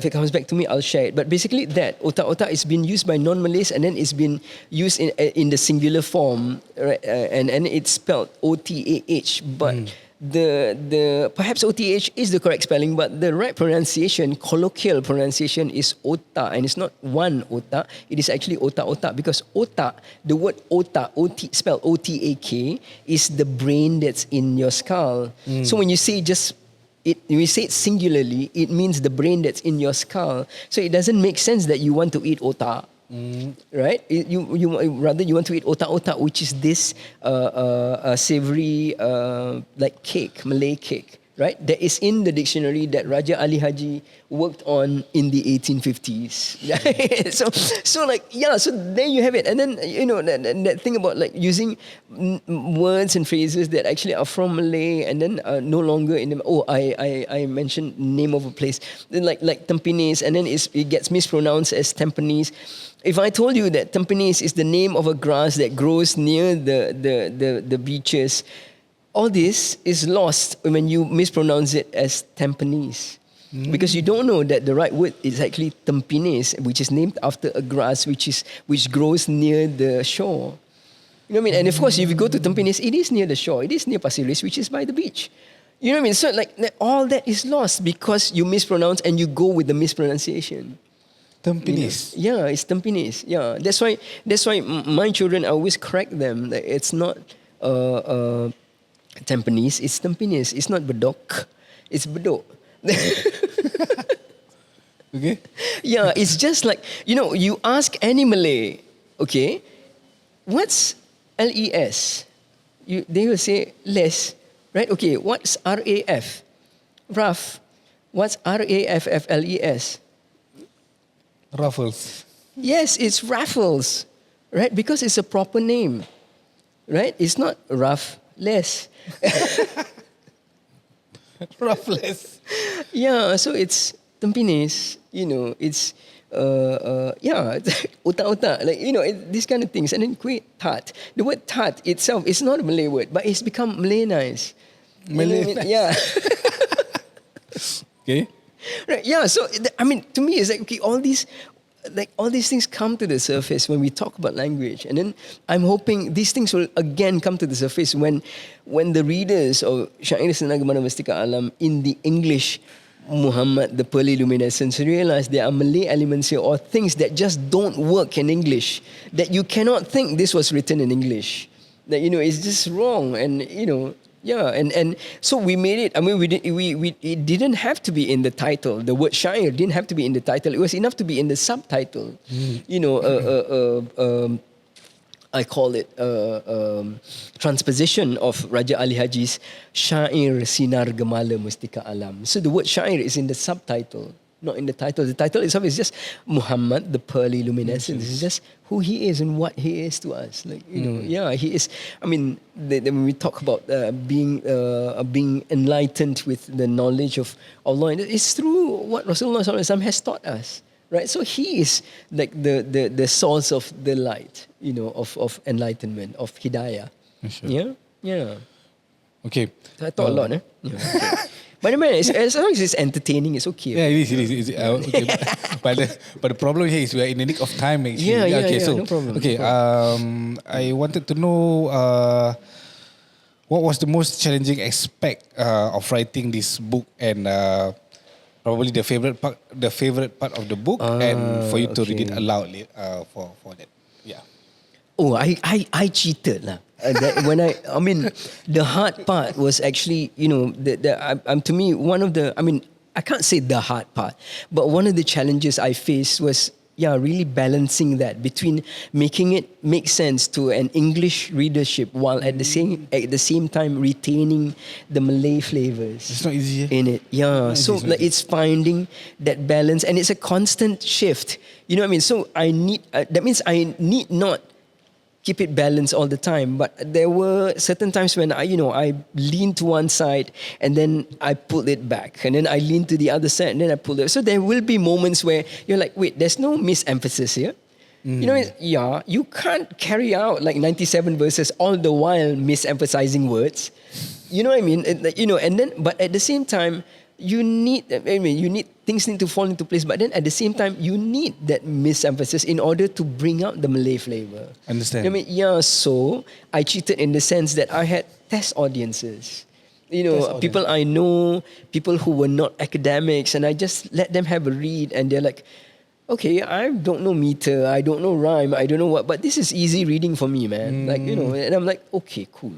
it comes back to me, I'll share it. But basically that otak-otak is been used by non-Malays, and then it's been used in the singular form, right? And it's spelled O-T-A-H, but the perhaps O-T-H is the correct spelling, but the right pronunciation, colloquial pronunciation, is otak, and it's not one otak. It is actually otak-otak, because otak, the word otak, spelled O-T-A-K, is the brain that's in your skull. So when you say when you say it singularly, it means the brain that's in your skull. So it doesn't make sense that you want to eat otak. Right? You rather you want to eat otak-otak, which is this savory like cake, Malay cake, right? That is in the dictionary that Raja Ali Haji worked on in the 1850s. So like, yeah, so there you have it. And then that thing about like using words and phrases that actually are from Malay and then no longer in them. I mentioned name of a place, then like Tampines, and then it gets mispronounced as Tampines. If I told you that Tampines is the name of a grass that grows near the beaches, all this is lost when you mispronounce it as Tampines. Because you don't know that the right word is actually Tampines, which is named after a grass which grows near the shore. You know what I mean? And of course, if you go to Tampines, it is near the shore. It is near Pasir Ris, which is by the beach. You know what I mean? So like all that is lost because you mispronounce and you go with the mispronunciation. Tampines. Yeah, it's Tampines. Yeah, that's why my children, I always correct them that it's not Tampines, it's Tampines. It's not Bedok, it's Bedok. Okay. Yeah, it's just like, you ask any Malay, okay, what's LES? They will say less, right? Okay, what's RAF? Raf. What's RAFFLES? Ruffles. Yes, it's Raffles, right? Because it's a proper name, right? It's not Raffles. Ruffles. Yeah, so it's Tampines, it's otak-otak, like, these kind of things. And then kuih tart. The word tart itself is not a Malay word, but it's become Malayanized. Malayanized. Yeah. Okay. Right, yeah, so, to me, it's like, okay, all these things come to the surface when we talk about language. And then I'm hoping these things will again come to the surface when the readers of Syair, Sinar, Gemala, Mestika, Alam in the English Muhammad, the Pearly Luminescence, realize there are Malay elements here or things that just don't work in English, that you cannot think this was written in English. That, it's just wrong. And, yeah, and so we made it. It didn't have to be in the title. The word Syair didn't have to be in the title. It was enough to be in the subtitle. I call it transposition of Raja Ali Haji's Syair, Sinar, Gemala, Mestika, Alam. So the word Syair is in the subtitle, not in the title. The title itself is just Muhammad, the Pearly Luminescence. It's just who he is and what he is to us. Like, yeah, he is. When we talk about being enlightened with the knowledge of Allah, it's through what Rasulullah SAW has taught us. Right, so he is like the source of the light, of enlightenment, of hidayah. Sure. Yeah. Okay. So I thought a lot, eh? Yeah, okay. But as long as it's entertaining, it's okay. Yeah, it is. Okay. but the problem here is we are in the nick of time. Actually. Yeah. So, no problem. Okay. I wanted to know what was the most challenging aspect of writing this book and. Probably the favorite part of the book, and for you to read it aloud for that. Yeah. Oh, I cheated lah. The hard part was actually, to me, one of the, I can't say the hard part, but one of the challenges I faced was, really balancing that between making it make sense to an English readership while at the same time retaining the Malay flavors. It's not easy in it. Yeah, so like it's finding that balance, and it's a constant shift. You know what I mean? So I need that means I need not keep it balanced all the time. But there were certain times when I leaned to one side and then I pulled it back, and then I leaned to the other side and then I pulled it. So there will be moments where you're like, wait, there's no misemphasis here. You can't carry out like 97 verses all the while misemphasizing words. You know what I mean? And then, but at the same time, things need to fall into place, but then at the same time, you need that misemphasis in order to bring out the Malay flavor. Understand? So I cheated in the sense that I had test audiences. People I know, people who were not academics, and I just let them have a read, and they're like, okay, I don't know meter, I don't know rhyme, I don't know what, but this is easy reading for me, man. And I'm like, okay, cool.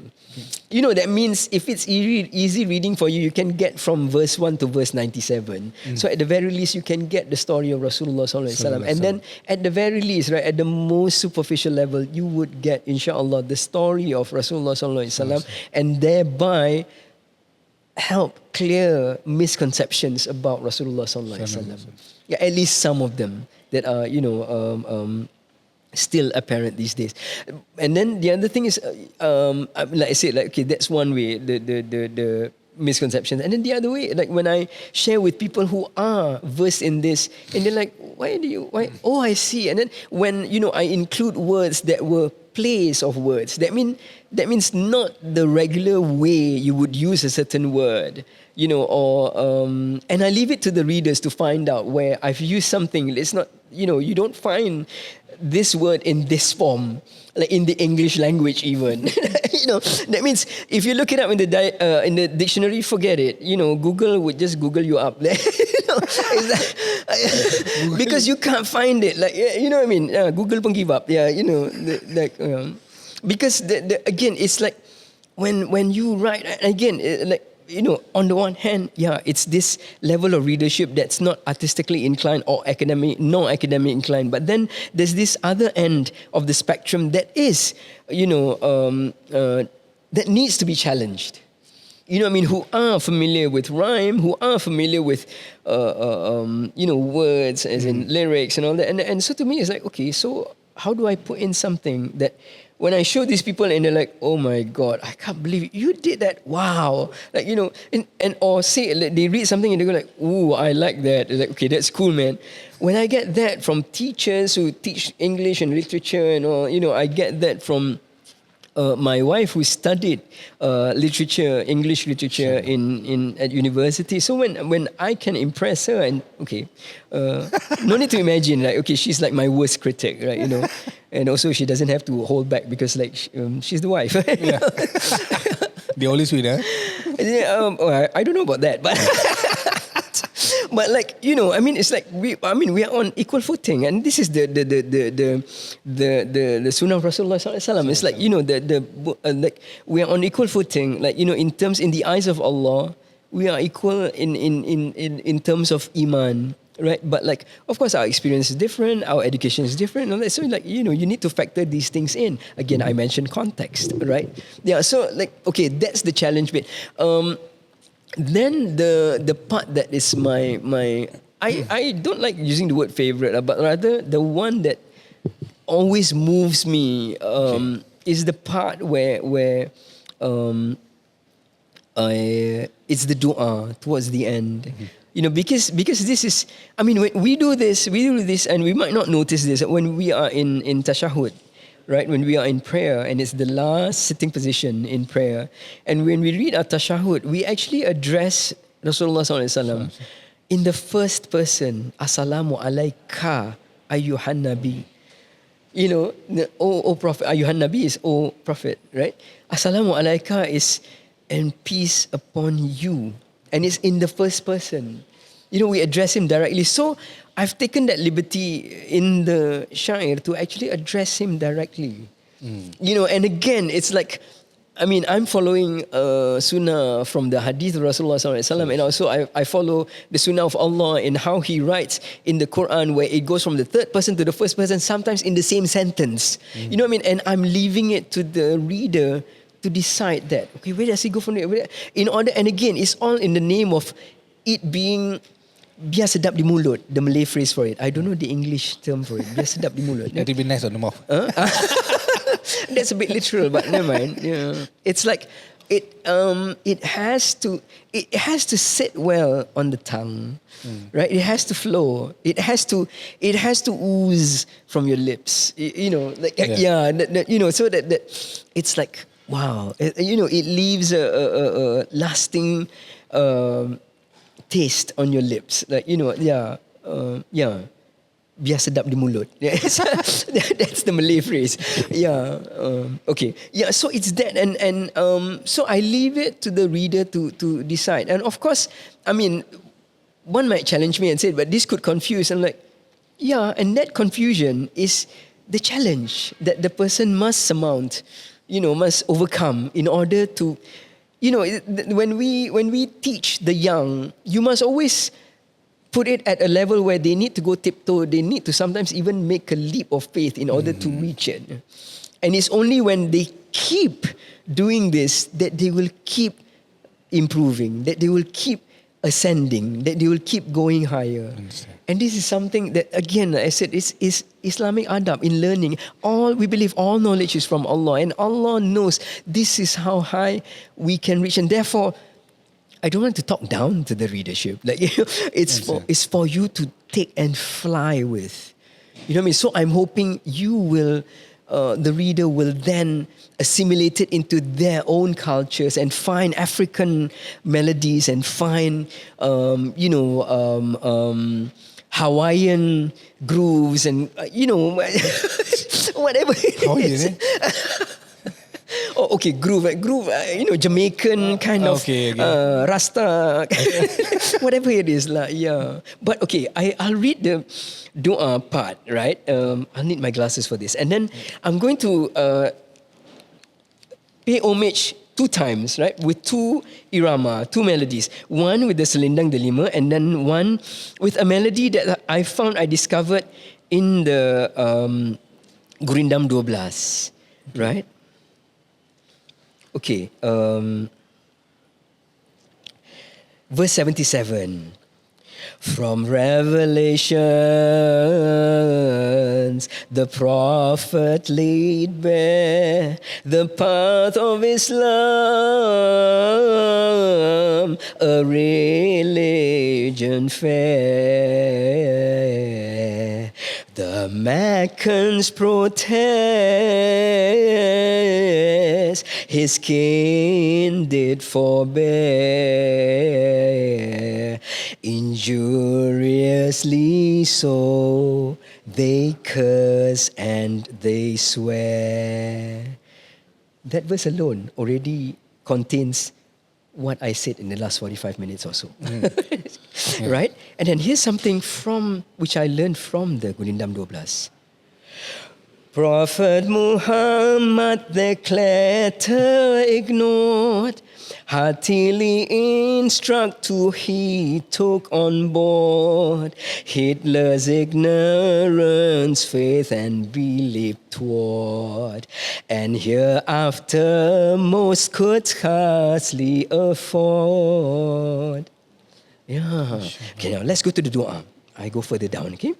That means if it's easy reading for you, you can get from verse 1 to verse 97. So at the very least, you can get the story of Rasulullah SAW. And then at the very least, right, at the most superficial level, you would get, inshallah, the story of Rasulullah SAW, and thereby help clear misconceptions about Rasulullah SAW. Yeah, at least some of them that are, still apparent these days. And then the other thing is, like I said, like, okay, that's one way, the misconceptions. And then the other way, like when I share with people who are versed in this, and they're like, why? Oh, I see. And then when, I include words that were place of words. That means not the regular way you would use a certain word, and I leave it to the readers to find out where I've used something. It's not, you don't find this word in this form, like in the English language even. That means if you look it up in the dictionary, forget it. Google would just Google you up there. Because you can't find it. Like, you know what I mean? Google pun give up. Yeah, because again, it's like when you write again, on the one hand, it's this level of readership that's not artistically inclined or non-academic inclined. But then there's this other end of the spectrum that is, that needs to be challenged. Who are familiar with rhyme, who are familiar with, words as in lyrics and all that. And so to me, it's like, okay, so how do I put in something that when I show these people and they're like, oh my God, I can't believe you did that. Wow. Like, or say, like, they read something and they go like, ooh, I like that. They're like, okay, that's cool, man. When I get that from teachers who teach English and literature and all, I get that from my wife who studied English literature at university. So when I can impress her and no need to imagine, like, okay, she's like my worst critic, right? And also she doesn't have to hold back because like she's the wife. Yeah. The only sweet, huh? I don't know about that, but. But like, it's like we are on equal footing, and this is the sunnah of Rasulullah sallallahu alaihi wasallam. It's like, like we are on equal footing, like, in the eyes of Allah, we are equal in terms of iman, right? But like, of course, our experience is different, our education is different, and so like, you need to factor these things in. Again, I mentioned context, right? Yeah, so like, okay, that's the challenge bit. Then the part that is my I don't like using the word favorite, but rather the one that always moves me is the part where it's the dua towards the end. Because this is, when we do this and we might not notice this when we are in tashahud. Right, when we are in prayer and it's the last sitting position in prayer, and when we read our tashahud, we actually address Rasulullah SAW in the first person. Assalamu alayka ayyuhan nabi. O Prophet. Ayyuhan nabi is O Prophet, right? Assalamu alayka is and peace upon you, and it's in the first person. We address him directly. So I've taken that liberty in the Syair to actually address him directly. And again, it's like, I'm following sunnah from the hadith of Rasulullah SAW, and also I follow the sunnah of Allah in how he writes in the Quran, where it goes from the third person to the first person, sometimes in the same sentence. And I'm leaving it to the reader to decide that. Okay, where does he go from there? And again, it's all in the name of it being biar sedap di mulut, the Malay phrase for it. I don't know the English term for it. Biar sedap di mulut. Let it be nice on the mouth. That's a bit literal, but never mind. Yeah. It's like it has to sit well on the tongue, right? It has to flow. It has to ooze from your lips. So that it's like, wow. It leaves a lasting taste on your lips, like, biar sedap di mulut. That's the Malay phrase. Okay. Yeah, so it's that, and so I leave it to the reader to decide. And of course, one might challenge me and say, but this could confuse. I'm like, and that confusion is the challenge that the person must surmount, must overcome in order to. When we teach the young, you must always put it at a level where they need to go tiptoe. They need to sometimes even make a leap of faith in order to reach it. And it's only when they keep doing this that they will keep improving, that they will keep ascending, that they will keep going higher. And this is something that, again, I said, is Islamic adab in learning. We believe all knowledge is from Allah, and Allah knows this is how high we can reach. And therefore, I don't want to talk down to the readership. Like, it's for you to take and fly with. So I'm hoping you will the reader will then assimilate it into their own cultures and find African melodies and find, Hawaiian grooves and, whatever it How is. is it? Oh, okay, groove, Jamaican kind of Okay. Rasta, whatever it is, lah. Yeah. But okay, I'll read the doa part, right? I'll need my glasses for this, and then I'm going to pay homage 2 times, right? With 2 irama, 2 melodies. One with the Selendang Delima, and then one with a melody that I discovered in the Gurindam 12, right? Okay, verse 77. From Revelations, the prophet laid bare the path of Islam, a religion fair. The Meccans protest, his king did forbear. Injuriously so, they curse and they swear. That verse alone already contains what I said in the last 45 minutes or so. Right? And then here's something from which I learned from the Gurindam 12. Prophet Muhammad, the clatter ignored, heartily instruct to he took on board Hitler's ignorance, faith and belief toward, and hereafter most could scarcely afford. Yeah. Okay, now let's go to the dua. I go further down, okay?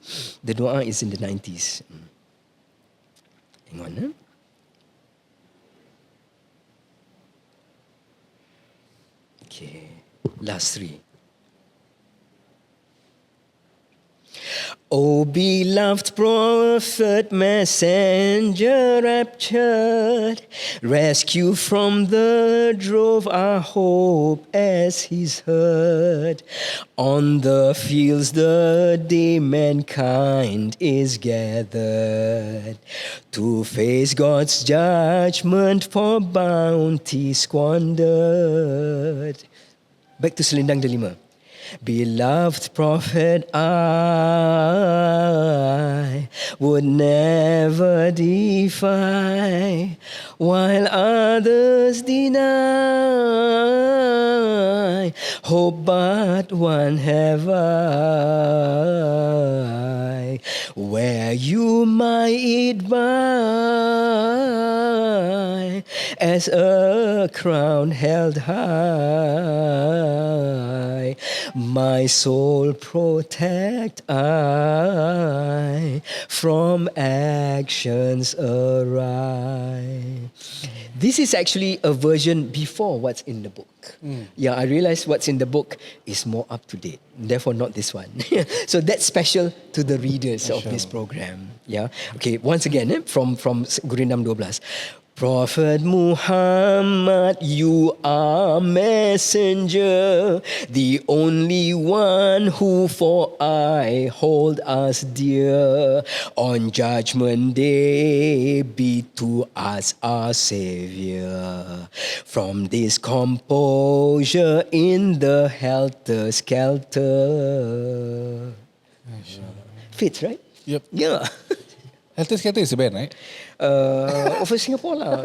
The dua is in the 90s. Hang on, huh? Okay, last 3. O beloved prophet, messenger raptured, rescue from the drove our hope as he's heard. On the fields the day mankind is gathered to face God's judgment for bounty squandered. Back to Selendang Delima. Beloved prophet, I would never defy, while others deny. Hope but one have I, where you might buy as a crown held high. My soul protect I from actions awry. This is actually a version before what's in the book. Yeah, I realized what's in the book is more up to date. Therefore, not this one. So that's special to the readers of this program. Yeah. Okay. Once again, from Gurindam 12. Prophet Muhammad, you are messenger, the only one who for I hold us dear. On judgment day, be to us our savior. From this composure in the helter-skelter. Fits, right? Yep. Yeah. Helter Skelter is a band, right? Of Singapore lah.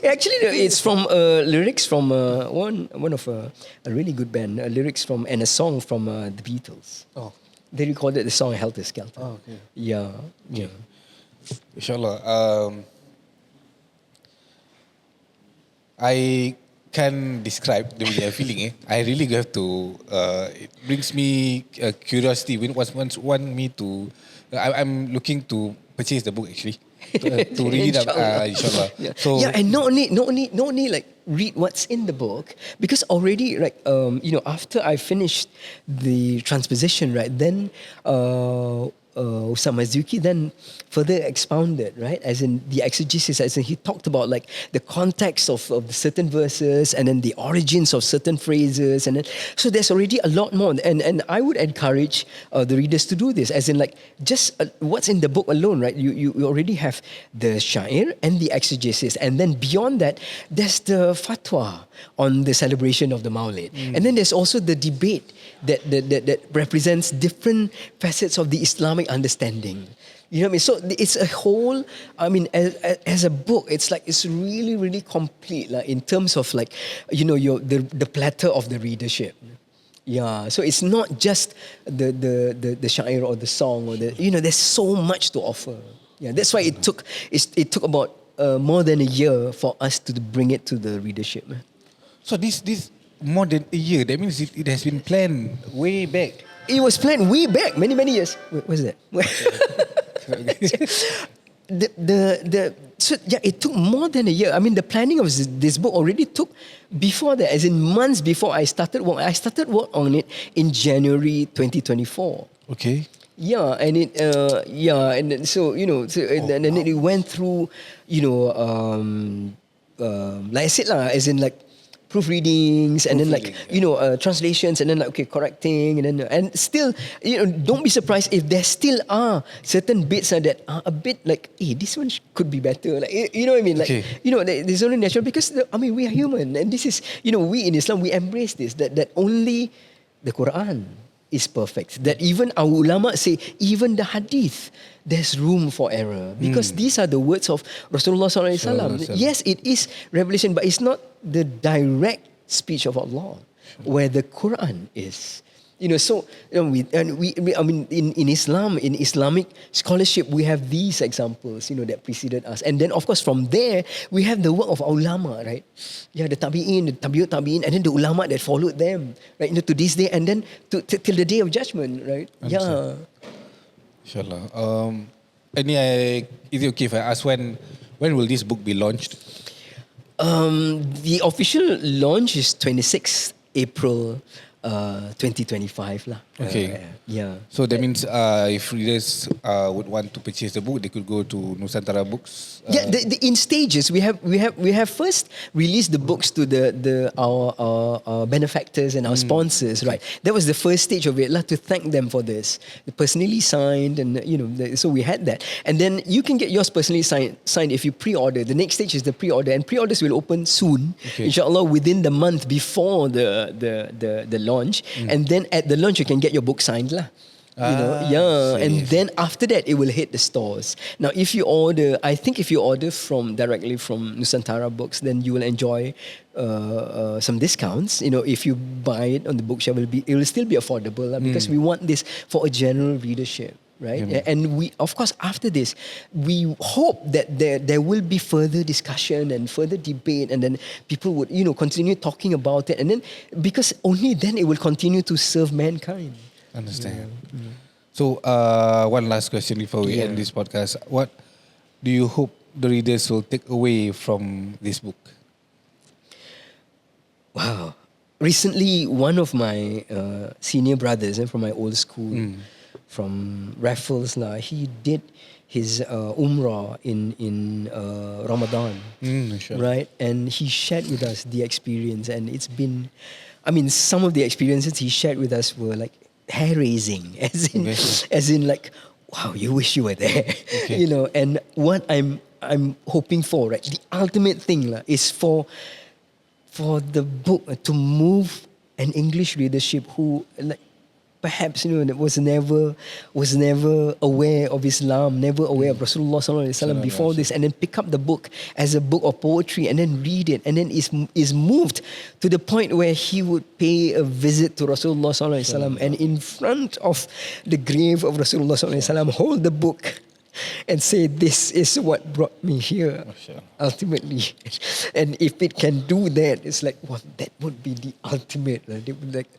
Actually, it's from lyrics from one of a really good band. Lyrics from and a song from the Beatles. Oh. They recorded the song Helter Skelter. Oh, okay. Yeah. Yeah. InsyaAllah. I can't describe the feeling. I really have to. It brings me curiosity. Want me to. I'm looking to purchase the book actually. To read it up, inshallah. Yeah. So And not only like read what's in the book, because already after I finished the transposition, right, then Ustaz Mazuki then further expounded, right? As in the exegesis, as in he talked about like the context of the certain verses and then the origins of certain phrases. And then, so there's already a lot more. And I would encourage the readers to do this, as in like just what's in the book alone, right? You already have the Syair and the exegesis. And then beyond that, there's the fatwa on the celebration of the Maulid. And then there's also the debate that represents different facets of the Islamic understanding. You know what I mean? So it's a whole, I mean, as a book, it's like, it's really, really complete like, in terms of like, you know, the platter of the readership. Yeah, so it's not just the Syair or the song or the, you know, there's so much to offer. Yeah, that's why it took about more than a year for us to bring it to the readership. So this more than a year, that means it has been planned way back. It was planned way back, many, many years. What's that? So yeah, it took more than a year. I mean, the planning of this book already took before that, as in months before I started work. I started work on it in January 2024. Okay. Yeah, and and then, so you know, and then it went through, you know, like I said lah, as in like proofreadings and then like you know translations and then like okay correcting and still you know don't be surprised if there still are certain bits that are a bit like this one could be better, like you know what I mean, like you know there's only natural because I mean we are human and this is, you know, we in Islam we embrace this that only the Quran is perfect, that even our ulama say even the hadith there's room for error because these are the words of Rasulullah SAW. Yes, it is revelation, but it's not the direct speech of Allah, where the Quran is. You know, so you know, we I mean, in Islam, in Islamic scholarship, we have these examples, you know, that preceded us, and then of course from there we have the work of ulama, right? Yeah, the tabi'in, the tabi'ut tabi'in, and then the ulama that followed them, right? You know, to this day, and then till the day of judgment, right? Yeah. Inshallah. Is it okay if I ask when will this book be launched? The official launch is 26th April 2025 lah. Okay. Yeah. So that means if readers would want to purchase the book, they could go to Nusantara Books. Yeah, in stages. We have first released the books to our benefactors and our sponsors, right? That was the first stage of it, to thank them for this. They personally signed, and you know, so we had that. And then you can get yours personally signed if you pre-order. The next stage is the pre-order, and pre-orders will open soon, inshallah, within the month before the launch. And then at the launch you can get your book signed lah. You know, and then after that it will hit the stores. Now if you order, I think if you order directly from Nusantara Books, then you will enjoy some discounts. You know, if you buy it on the bookshelf, it will still be affordable because we want this for a general readership, right? And we, of course, after this, we hope that there will be further discussion and further debate, and then people would, you know, continue talking about it, and then because only then it will continue to serve mankind. Understand. So, one last question before we end this podcast. What do you hope the readers will take away from this book? Wow. Recently, one of my senior brothers from my old school, from Raffles, he did his Umrah in Ramadan, right? And he shared with us the experience, and it's been, I mean, some of the experiences he shared with us were like hair-raising, as in like, wow, you wish you were there, you know. And what I'm hoping for, right, the ultimate thing is for the book to move an English readership who, like, perhaps, you know, was never aware of Islam, never aware of Rasulullah SAW before this, and then pick up the book as a book of poetry and then read it, and then is moved to the point where he would pay a visit to Rasulullah SAW and in front of the grave of Rasulullah SAW hold the book and say, this is what brought me here, ultimately. And if it can do that, it's like, well, that would be the ultimate. They would like,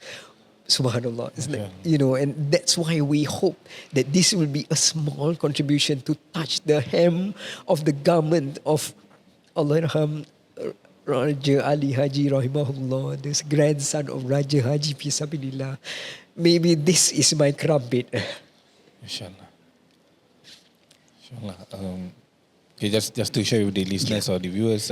Subhanallah. It's like, you know, and that's why we hope that this will be a small contribution to touch the hem of the garment of Allahyarham Raja Ali Haji Rahimahullah, this grandson of Raja Haji Fisabilillah. Maybe this is my krabbit. Inshallah. InsyaAllah. Okay, just to share with the listeners or the viewers,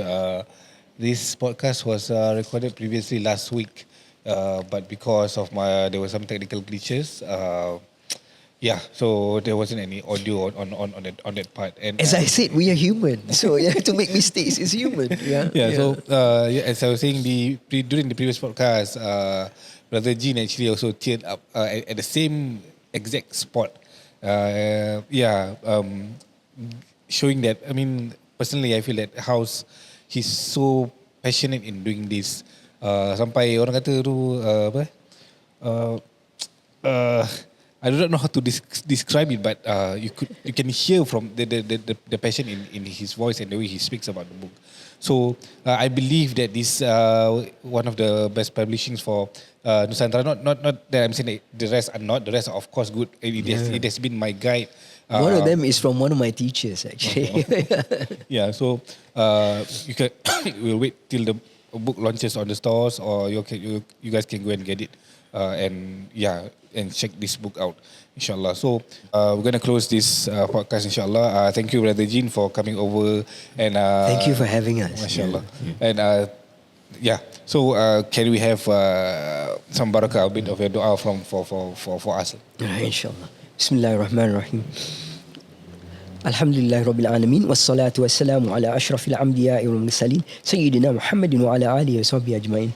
this podcast was recorded previously last week, but because of there were some technical glitches, so there wasn't any audio on that part. And As I said, we are human, so to make mistakes is human. So as I was saying, during the previous podcast, Brother Gene actually also teared up at the same exact spot. Showing that, I mean, personally, I feel that he's so passionate in doing this. Sampai orang kata tu I do not know how to describe it, but you can hear from the passion in his voice and the way he speaks about the book. So I believe that this one of the best publishings for Nusantara. Not that I'm saying that the rest are not. The rest are of course good. It has been my guide. One of them is from one of my teachers, actually. So you can we'll wait till the book launches on the stores, or you guys can go and get it, and check this book out, inshallah. So we're gonna close this podcast, inshallah. Thank you, Brother Gene, for coming over, and thank you for having us. Mashallah. And so can we have some barakah, a bit of your dua for us? Inshallah. Bismillahirrahmanirrahim. Alhamdulillah Rabbil Alamin. Wassalatu wassalamu ala ashrafil anbiya'i wal mursalin Sayyidina Muhammadin wa ala alihi wa sahbihi ajma'in.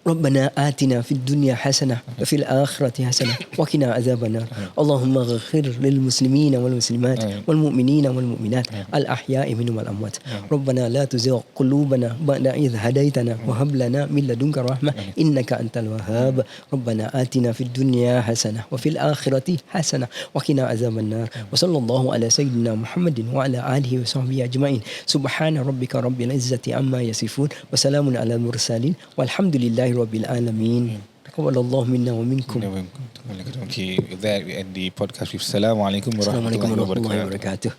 ربنا آتنا في الدنيا حسنة وفي الآخرة حسنة وقنا عذاب النار اللهم اغفر للمسلمين والمسلمات والمؤمنين والمؤمنات الأحياء منهم والأموات ربنا لا تزغ قلوبنا بعد إذ هديتنا وهب لنا من لدنك رحمة إنك أنت الوهاب ربنا آتنا في الدنيا حسنة وفي الآخرة حسنة وقنا عذاب النار وصلى الله على سيدنا محمد وعلى آله وصحبه أجمعين سبحان ربك رب العزة عما يصفون وسلام على المرسلين والحمد لله Rabbil Alamin. Taqabbalallahu minna wa minkum. Okay, with that we end the podcast with Assalamualaikum warahmatullahi wabarakatuh.